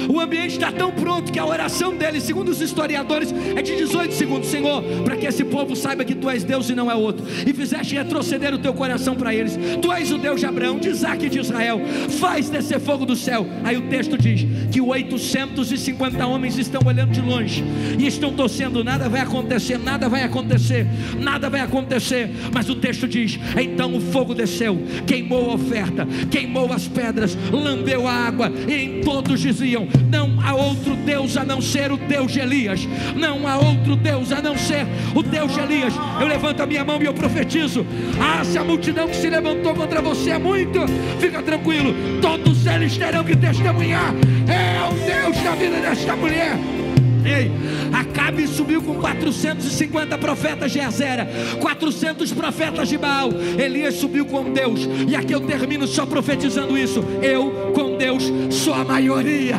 O ambiente está tão pronto que a oração dele, segundo os historiadores, é de 18 segundos. Senhor, para que esse povo saiba que Tu és Deus e não é outro, e fizeste retroceder o Teu coração para eles. Tu és o Deus de Abraão, de Isaac e de Israel. Faz descer fogo do céu. Aí o texto diz que 850 homens estão olhando de longe e estão torcendo: nada vai acontecer, nada vai acontecer, nada vai acontecer. Mas o texto diz: então o fogo desceu, queimou a oferta, queimou as pedras, lambeu a água, e em todos diziam: não há outro Deus a não ser o Deus de Elias. Não há outro Deus a não ser o Deus de Elias. Eu levanto a minha mão e eu profetizo: se a multidão que se levantou contra você é muito, fica tranquilo, todos eles terão que testemunhar: é o Deus da vida desta mulher. Ei, Acabe subiu com 450 profetas de Azera, 400 profetas de Baal. Elias subiu com Deus. E aqui eu termino só profetizando isso: eu com Deus sou a maioria.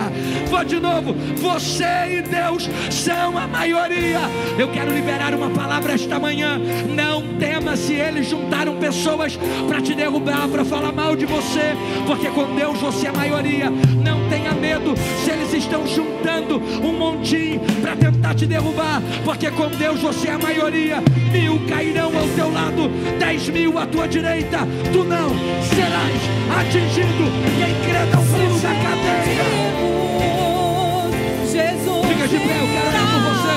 Vou de novo: você e Deus são a maioria. Eu quero liberar uma palavra esta manhã. Não tema se eles juntaram pessoas para te derrubar, para falar mal de você, porque com Deus você é a maioria. Não tenha medo se eles estão juntando um montinho para tentar te derrubar, porque com Deus você é a maioria. 1000 cairão ao teu lado, 10.000 à tua direita, tu não serás atingido. Quem crê dá o pulo da cadeia. Jesus, fica de pé, eu quero orar por você.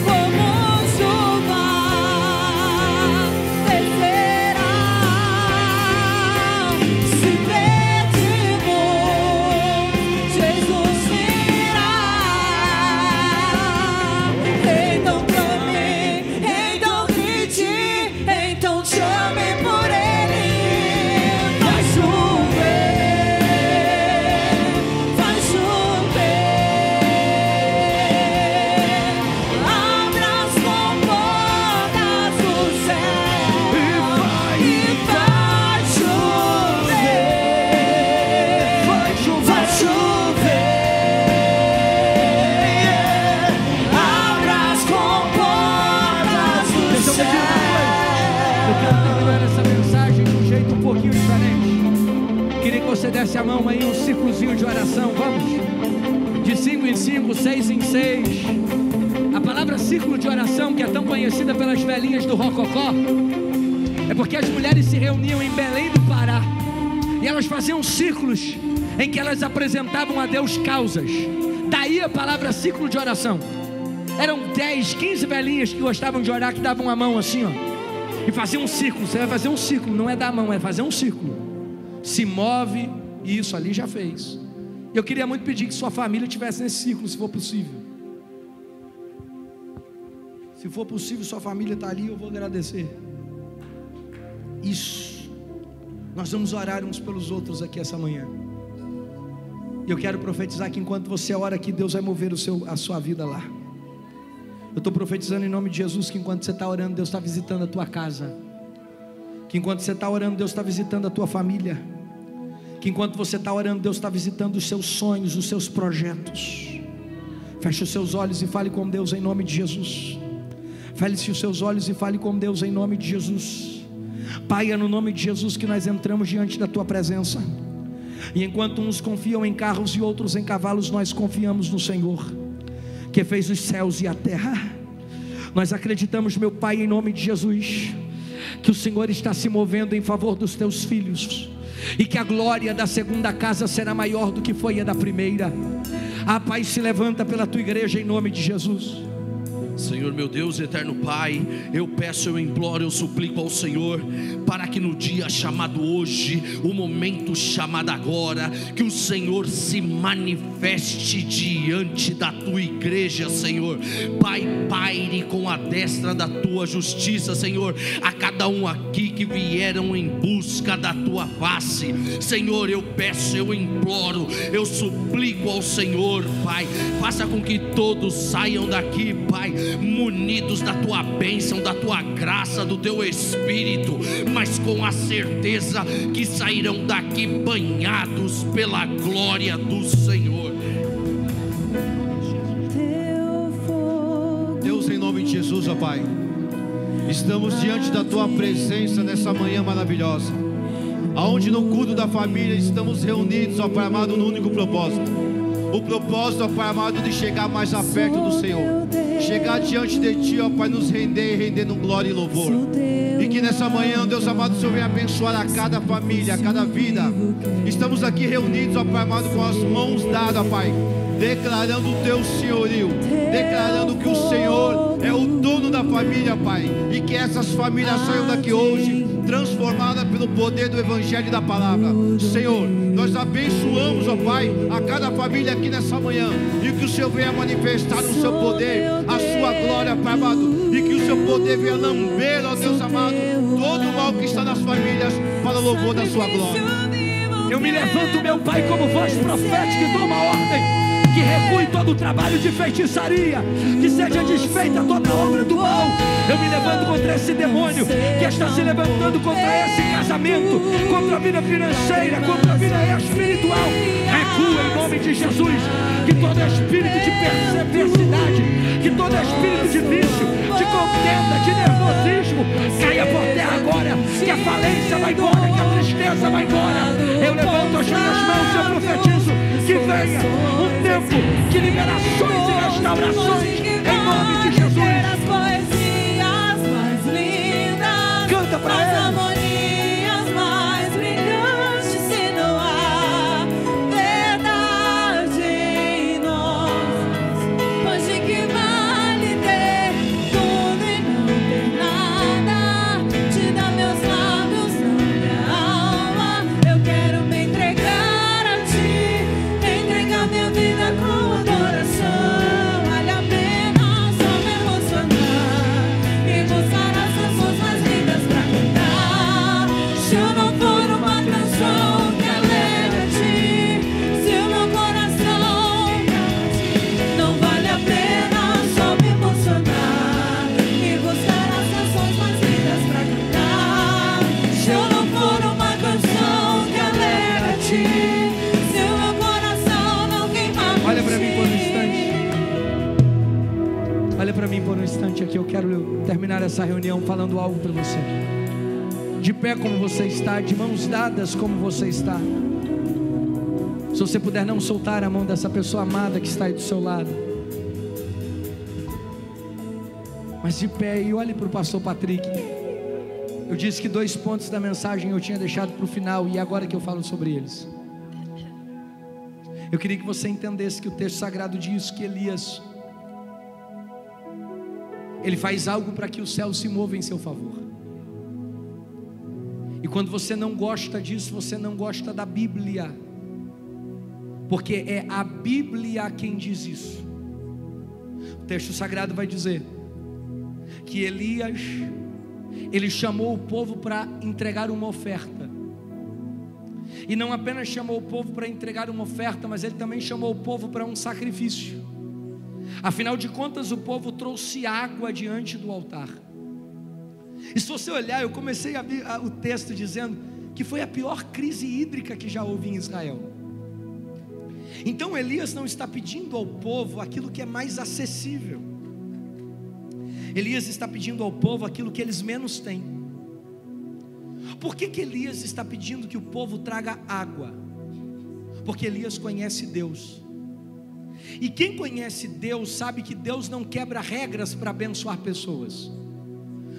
Como chuva descerá. Se pedimos, Jesus irá. Então clame, então grite, então te levante a mão aí, um círculozinho de oração, vamos, de 5 em 5, 6 em 6, a palavra círculo de oração, que é tão conhecida pelas velhinhas do Rococó, é porque as mulheres se reuniam em Belém do Pará, e elas faziam círculos, em que elas apresentavam a Deus causas, daí a palavra círculo de oração. Eram 10, 15 velhinhas que gostavam de orar, que davam a mão assim, ó, e faziam um círculo. Você vai fazer um círculo, não é dar a mão, é fazer um círculo. Se move, e isso ali já fez. Eu queria muito pedir que sua família estivesse nesse círculo, se for possível. Se for possível, sua família está ali, eu vou agradecer. Isso. Nós vamos orar uns pelos outros aqui essa manhã. E eu quero profetizar que enquanto você ora aqui, Deus vai mover a sua vida lá. Eu estou profetizando em nome de Jesus que enquanto você está orando, Deus está visitando a tua casa. Que enquanto você está orando, Deus está visitando a tua família. Que enquanto você está orando, Deus está visitando os seus sonhos, os seus projetos. Feche os seus olhos e fale com Deus em nome de Jesus. Feche os seus olhos e fale com Deus em nome de Jesus. Pai, é no nome de Jesus que nós entramos diante da tua presença. E enquanto uns confiam em carros e outros em cavalos, nós confiamos no Senhor, que fez os céus e a terra. Nós acreditamos, meu Pai, em nome de Jesus, que o Senhor está se movendo em favor dos teus filhos, e que a glória da segunda casa será maior do que foi a da primeira. A Pai, se levanta pela tua igreja em nome de Jesus. Senhor, meu Deus, eterno Pai, eu peço, eu imploro, eu suplico ao Senhor, para que no dia chamado hoje, o momento chamado agora, que o Senhor se manifeste diante da tua igreja, Senhor. Pai, paire com a destra da tua justiça, Senhor, a cada um aqui que vieram em busca da tua face. Senhor, eu peço, eu imploro, eu suplico ao Senhor, Pai, faça com que todos saiam daqui, Pai, munidos da tua bênção, da tua graça, do teu Espírito, mas com a certeza que sairão daqui banhados pela glória do Senhor. Deus, em nome de Jesus, ó Pai, estamos diante da tua presença nessa manhã maravilhosa, aonde no culto da família estamos reunidos, ó Pai amado, no único propósito. O propósito, ó Pai amado, de chegar mais a perto do Senhor, chegar diante de Ti, ó Pai, nos render e rendendo glória e louvor. E que nessa manhã, Deus amado, o Senhor venha abençoar a cada família, a cada vida. Estamos aqui reunidos, ó Pai amado, com as mãos dadas, ó Pai, declarando o Teu senhorio, declarando que o Senhor é o dono da família, Pai, e que essas famílias saiam daqui hoje transformadas pelo poder do Evangelho e da Palavra. Senhor, nós abençoamos, ó Pai, a cada família aqui nessa manhã, e que o Senhor venha manifestar o seu poder, a sua glória, Pai amado, e que o seu poder venha lamber, ó Deus amado, todo o mal que está nas famílias, para o louvor da sua glória. Eu me levanto, meu Pai, como voz profética, e dou uma ordem que recue todo o trabalho de feitiçaria, que seja desfeita toda a obra do mal. Eu me levanto contra esse demônio que está se levantando contra esse casamento, contra a vida financeira, contra a vida espiritual. Recua em nome de Jesus. Que todo espírito de perversidade, que todo espírito de vício, de contenda, de nervosismo caia por terra agora. Que a falência vai embora, que a tristeza vai embora. Eu levanto as minhas mãos e eu profetizo que venha um tempo de liberações e restaurações em nome de Jesus. As poesias mais lindas, canta pra as ele. harmonias mais brilhantes, se não há verdade em nós, hoje que vale ter tudo e não ter nada, te dá meus lábios, não minha alma. Eu quero me entregar a ti, entregar minha vida com adoração. Vale a pena só me emocionar e buscar as canções mais lindas pra cantar. Se eu não for uma canção que alegra a ti, se o meu coração não vale a pena só me emocionar e buscar as canções mais lindas pra cantar. Se eu não for uma canção que alegra a ti, se o meu coração não queimar por Olha para mim por um ti. instante. Olha para mim por um instante aqui. Eu quero terminar essa reunião falando algo para você. De pé como você está, de mãos dadas como você está. Se você puder não soltar a mão dessa pessoa amada que está aí do seu lado, mas de pé, e olhe para o pastor Patrick. Eu disse que 2 pontos da mensagem eu tinha deixado para o final, e agora que eu falo sobre eles, eu queria que você entendesse que o texto sagrado diz que Elias, ele faz algo para que o céu se mova em seu favor. E quando você não gosta disso, você não gosta da Bíblia, porque é a Bíblia quem diz isso. O texto sagrado vai dizer que Elias, ele chamou o povo para entregar uma oferta, e não apenas chamou o povo para entregar uma oferta, mas ele também chamou o povo para um sacrifício. Afinal de contas, o povo trouxe água diante do altar. E se você olhar, eu comecei a ver o texto dizendo que foi a pior crise hídrica que já houve em Israel. Então Elias não está pedindo ao povo aquilo que é mais acessível. Elias está pedindo ao povo aquilo que eles menos têm. Por que Elias está pedindo que o povo traga água? Porque Elias conhece Deus. E quem conhece Deus sabe que Deus não quebra regras para abençoar pessoas.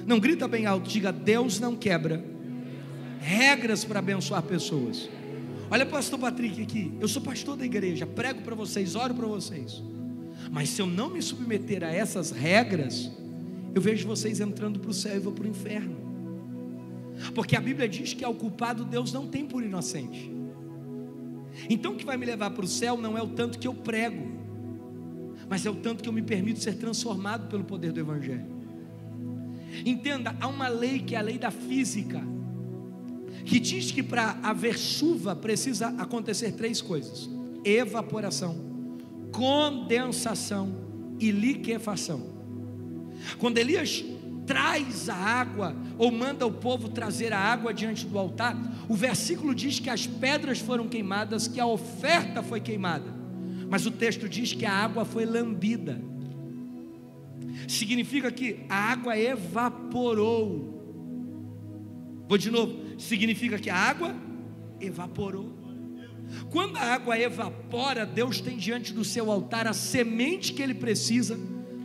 Não grita bem alto, diga: Deus não quebra regras para abençoar pessoas. Olha o pastor Patrick aqui, eu sou pastor da igreja, prego para vocês, oro para vocês, mas se eu não me submeter a essas regras, eu vejo vocês entrando para o céu e vou para o inferno. Porque a Bíblia diz que ao culpado Deus não tem por inocente. Então o que vai me levar para o céu não é o tanto que eu prego, mas é o tanto que eu me permito ser transformado pelo poder do Evangelho. Entenda, há uma lei que é a lei da física, que diz que para haver chuva precisa acontecer 3 coisas: evaporação, condensação e liquefação. Quando Elias traz a água, ou manda o povo trazer a água diante do altar, o versículo diz que as pedras foram queimadas, que a oferta foi queimada, mas o texto diz que a água foi lambida. Significa que a água evaporou. Vou de novo, significa que a água evaporou. Quando a água evapora, Deus tem diante do seu altar a semente que Ele precisa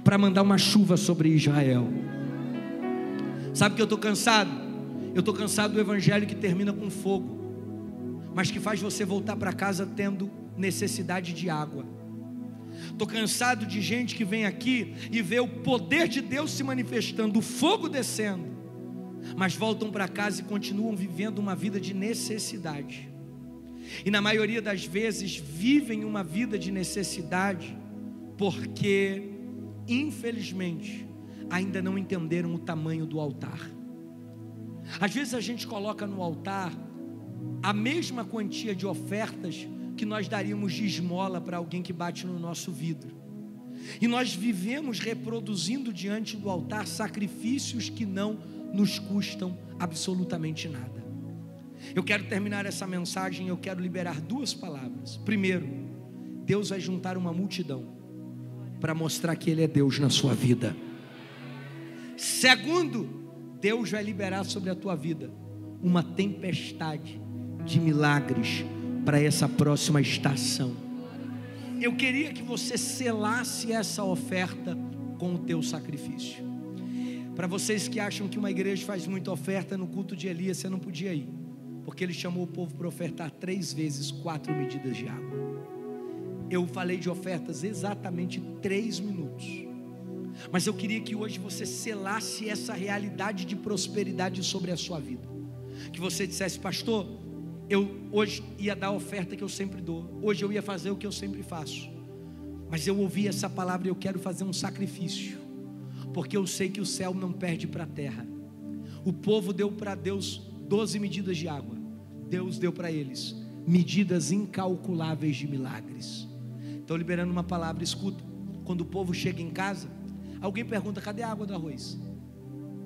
para mandar uma chuva sobre Israel. Sabe que eu estou cansado? Eu estou cansado do evangelho que termina com fogo, mas que faz você voltar para casa tendo necessidade de água. Estou cansado de gente que vem aqui e vê o poder de Deus se manifestando, o fogo descendo, mas voltam para casa e continuam vivendo uma vida de necessidade. E na maioria das vezes vivem uma vida de necessidade porque, infelizmente, ainda não entenderam o tamanho do altar. Às vezes a gente coloca no altar a mesma quantia de ofertas que nós daríamos de esmola para alguém que bate no nosso vidro, e nós vivemos reproduzindo diante do altar sacrifícios que não nos custam absolutamente nada. Eu quero terminar essa mensagem, eu quero liberar 2 palavras. Primeiro, Deus vai juntar uma multidão para mostrar que Ele é Deus na sua vida. Segundo, Deus vai liberar sobre a tua vida uma tempestade de milagres para essa próxima estação. Eu queria que você selasse essa oferta com o teu sacrifício. Para vocês que acham que uma igreja faz muita oferta, no culto de Elias você não podia ir, porque ele chamou o povo para ofertar 3 vezes 4 medidas de água. Eu falei de ofertas exatamente 3 minutos, mas eu queria que hoje você selasse essa realidade de prosperidade sobre a sua vida. Que você dissesse: pastor, eu hoje ia dar a oferta que eu sempre dou, hoje eu ia fazer o que eu sempre faço, mas eu ouvi essa palavra e eu quero fazer um sacrifício, porque eu sei que o céu não perde para a terra. O povo deu para Deus 12 medidas de água, Deus deu para eles medidas incalculáveis de milagres. Estou liberando uma palavra, escuta. Quando o povo chega em casa, alguém pergunta: cadê a água do arroz?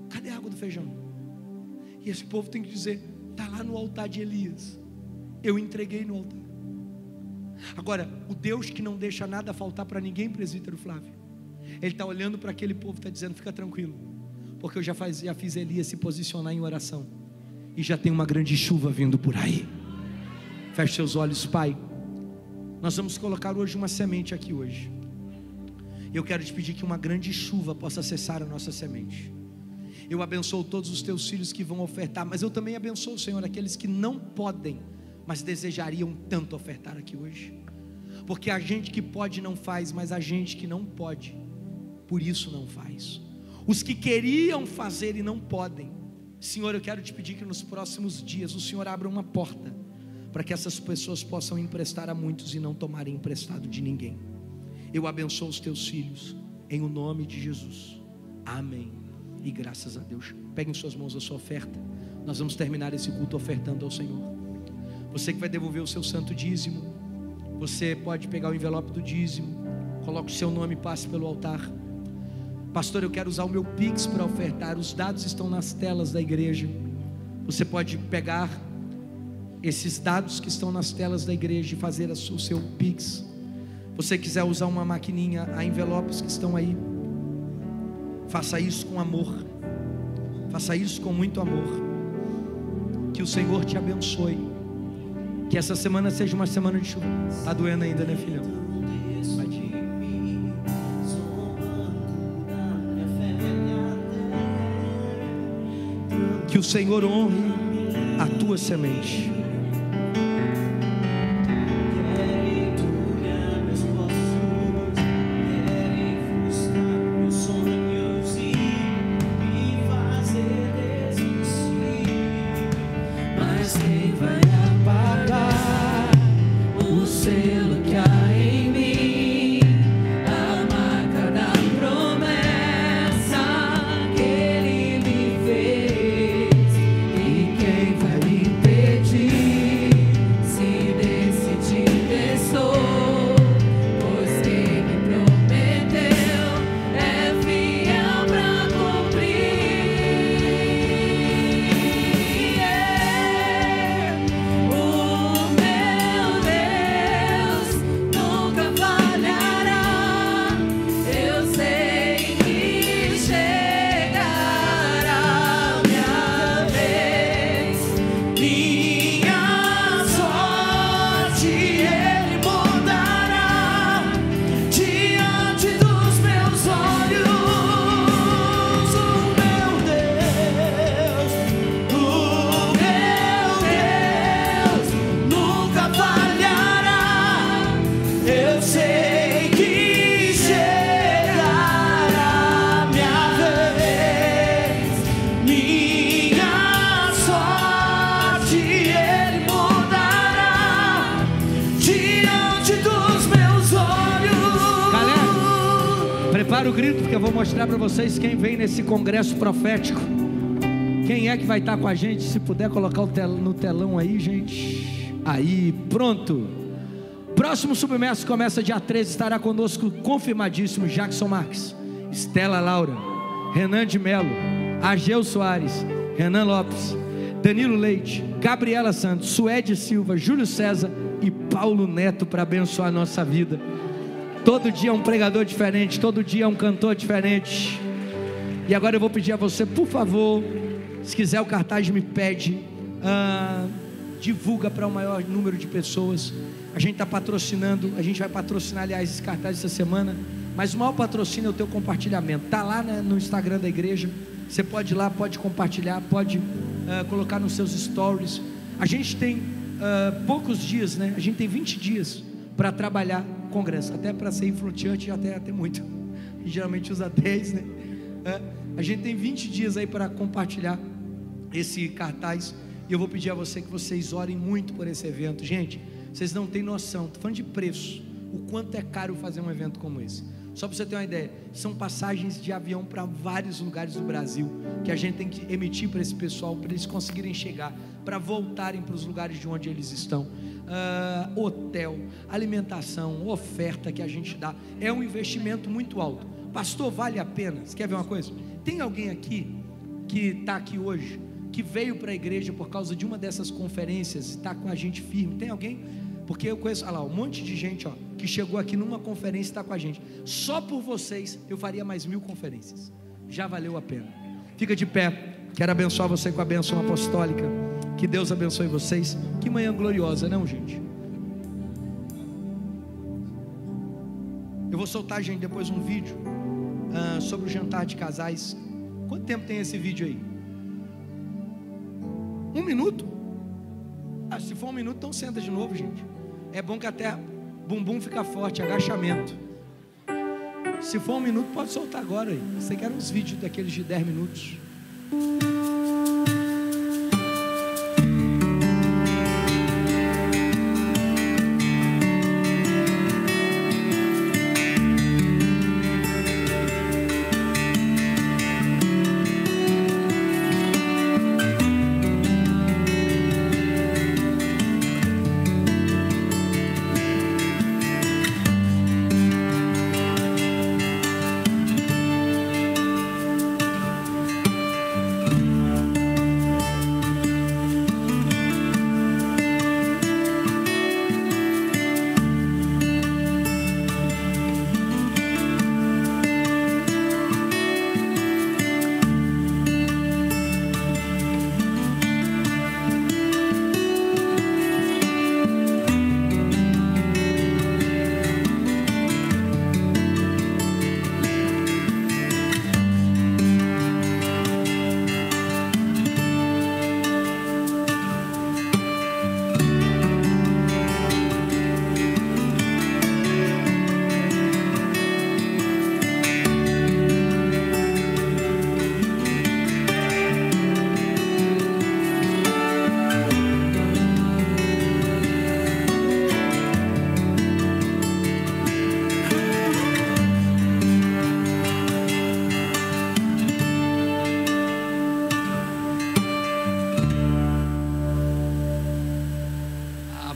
Cadê a água do feijão? E esse povo tem que dizer: está lá no altar de Elias, eu entreguei no altar. Agora, o Deus que não deixa nada faltar para ninguém, presbítero Flávio, Ele está olhando para aquele povo e está dizendo: fica tranquilo, porque eu já fiz Elias se posicionar em oração, e já tem uma grande chuva vindo por aí. Feche seus olhos. Pai, Nós vamos colocar hoje uma semente aqui hoje. Eu quero te pedir que uma grande chuva possa cessar a nossa semente. Eu abençoo todos os teus filhos que vão ofertar, mas eu também abençoo, Senhor, aqueles que não podem, mas desejariam tanto ofertar aqui hoje. Porque a gente que pode não faz, mas a gente que não pode, por isso não faz. Os que queriam fazer e não podem, Senhor, eu quero te pedir que nos próximos dias o Senhor abra uma porta para que essas pessoas possam emprestar a muitos e não tomarem emprestado de ninguém. Eu abençoo os teus filhos, em o nome de Jesus, amém, e graças a Deus. Pegue em suas mãos a sua oferta. Nós vamos terminar esse culto ofertando ao Senhor. Você que vai devolver o seu santo dízimo, você pode pegar o envelope do dízimo, coloque o seu nome e passe pelo altar. Pastor, eu quero usar o meu Pix para ofertar. Os dados estão nas telas da igreja. Você pode pegar esses dados que estão nas telas da igreja e fazer o seu Pix. Você quiser usar uma maquininha, há envelopes que estão aí. Faça isso com amor. Faça isso com muito amor. Que o Senhor te abençoe. Que essa semana seja uma semana de chuva. Está doendo ainda, né, filhão? Vai te... Que o Senhor honre a tua semente. Prepara o grito, porque eu vou mostrar para vocês quem vem nesse congresso profético. Quem é que vai estar com a gente? Se puder colocar no telão aí, gente. Aí, pronto. Próximo submerso começa dia 13. Estará conosco, confirmadíssimo, Jackson Marques, Estela Laura, Renan de Melo, Ageu Soares, Renan Lopes, Danilo Leite, Gabriela Santos, Suede Silva, Júlio César e Paulo Neto, para abençoar a nossa vida. Todo dia um pregador diferente, todo dia um cantor diferente. E agora eu vou pedir a você, por favor, se quiser o cartaz me pede, divulga para o maior número de pessoas. A gente está patrocinando, a gente vai patrocinar, aliás, esse cartaz essa semana, mas o maior patrocínio é o teu compartilhamento. Está lá, né, no Instagram da igreja, você pode ir lá, pode compartilhar, pode colocar nos seus stories. A gente tem poucos dias, né? A gente tem 20 dias para trabalhar congresso, até para ser influenciante, até muito, e geralmente usa 10, né? A gente tem 20 dias aí para compartilhar esse cartaz, e eu vou pedir a você que vocês orem muito por esse evento. Gente, vocês não têm noção, estou falando de preço, o quanto é caro fazer um evento como esse. Só para você ter uma ideia, são passagens de avião para vários lugares do Brasil, que a gente tem que emitir para esse pessoal, para eles conseguirem chegar, para voltarem para os lugares de onde eles estão. Hotel, alimentação, oferta que a gente dá, é um investimento muito alto. Pastor, vale a pena? Você quer ver uma coisa? Tem alguém aqui que está aqui hoje, que veio para a igreja por causa de uma dessas conferências e está com a gente firme? Tem alguém? Porque eu conheço, olha lá, um monte de gente, ó, que chegou aqui numa conferência e está com a gente. Só por vocês eu faria mais 1000 conferências. Já valeu a pena. Fica de pé. Quero abençoar você com a bênção apostólica. Que Deus abençoe vocês. Que manhã gloriosa, não, gente? Eu vou soltar, gente, depois um vídeo sobre o jantar de casais. Quanto tempo tem esse vídeo aí? 1 minuto? Se for 1 minuto, então senta de novo, gente. É bom que até bumbum fica forte, agachamento. Se for 1 minuto, pode soltar agora aí. Você quer uns vídeos daqueles de 10 minutos?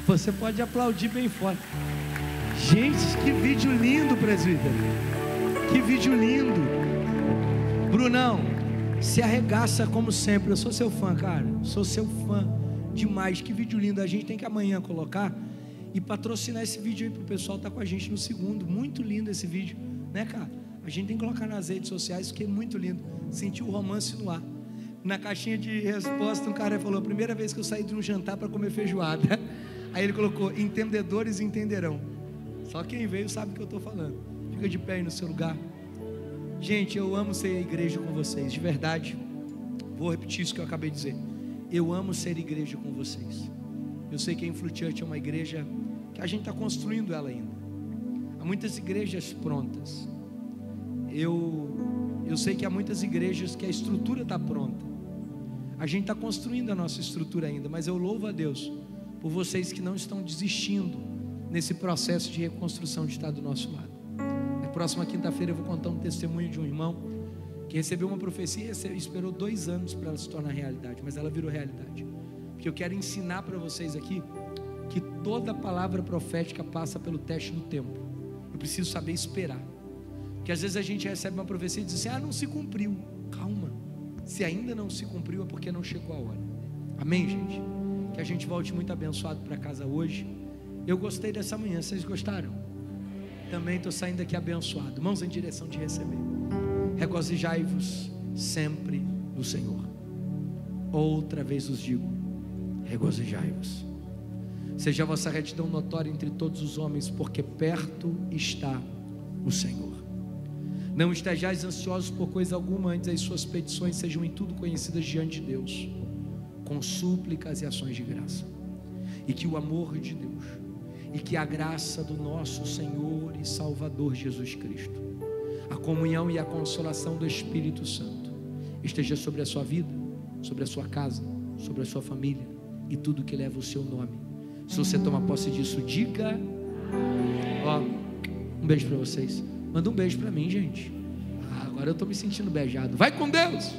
Você pode aplaudir bem forte. Gente, que vídeo lindo, presbítero. Que vídeo lindo. Brunão, se arregaça como sempre. Eu sou seu fã, cara. Sou seu fã demais. Que vídeo lindo. A gente tem que amanhã colocar e patrocinar esse vídeo aí pro pessoal estar com a gente no segundo. Muito lindo esse vídeo, né, cara? A gente tem que colocar nas redes sociais, porque é muito lindo. Sentir o romance no ar. Na caixinha de resposta, um cara falou: a primeira vez que eu saí de um jantar para comer feijoada. Aí ele colocou: entendedores entenderão. Só quem veio sabe o que eu estou falando. Fica de pé aí no seu lugar. Gente, eu amo ser igreja com vocês, de verdade. Vou repetir isso que eu acabei de dizer. Eu amo ser igreja com vocês. Eu sei que a Influ Church é uma igreja que a gente está construindo ela ainda. Há muitas igrejas prontas. Eu sei que há muitas igrejas que a estrutura está pronta. A gente está construindo a nossa estrutura ainda, mas eu louvo a Deus por vocês que não estão desistindo nesse processo de reconstrução de estar do nosso lado. Na próxima quinta-feira eu vou contar um testemunho de um irmão que recebeu uma profecia e esperou 2 anos para ela se tornar realidade, mas ela virou realidade. Porque eu quero ensinar para vocês aqui que toda palavra profética passa pelo teste do tempo. Eu preciso saber esperar. Porque às vezes a gente recebe uma profecia e diz assim: não se cumpriu. Calma, se ainda não se cumpriu é porque não chegou a hora. Amém, gente? Que a gente volte muito abençoado para casa hoje. Eu gostei dessa manhã, vocês gostaram? Também estou saindo daqui abençoado. Mãos em direção de receber. Regozijai-vos sempre no Senhor. Outra vez os digo: regozijai-vos. Seja a vossa retidão notória entre todos os homens, porque perto está o Senhor. Não estejais ansiosos por coisa alguma, antes as suas petições sejam em tudo conhecidas diante de Deus, com súplicas e ações de graça. E que o amor de Deus, e que a graça do nosso Senhor e Salvador Jesus Cristo, a comunhão e a consolação do Espírito Santo esteja sobre a sua vida, sobre a sua casa, sobre a sua família e tudo que leva o seu nome. Se você toma posse disso, diga: um beijo para vocês. Manda um beijo para mim, gente. Agora eu estou me sentindo beijado. Vai com Deus.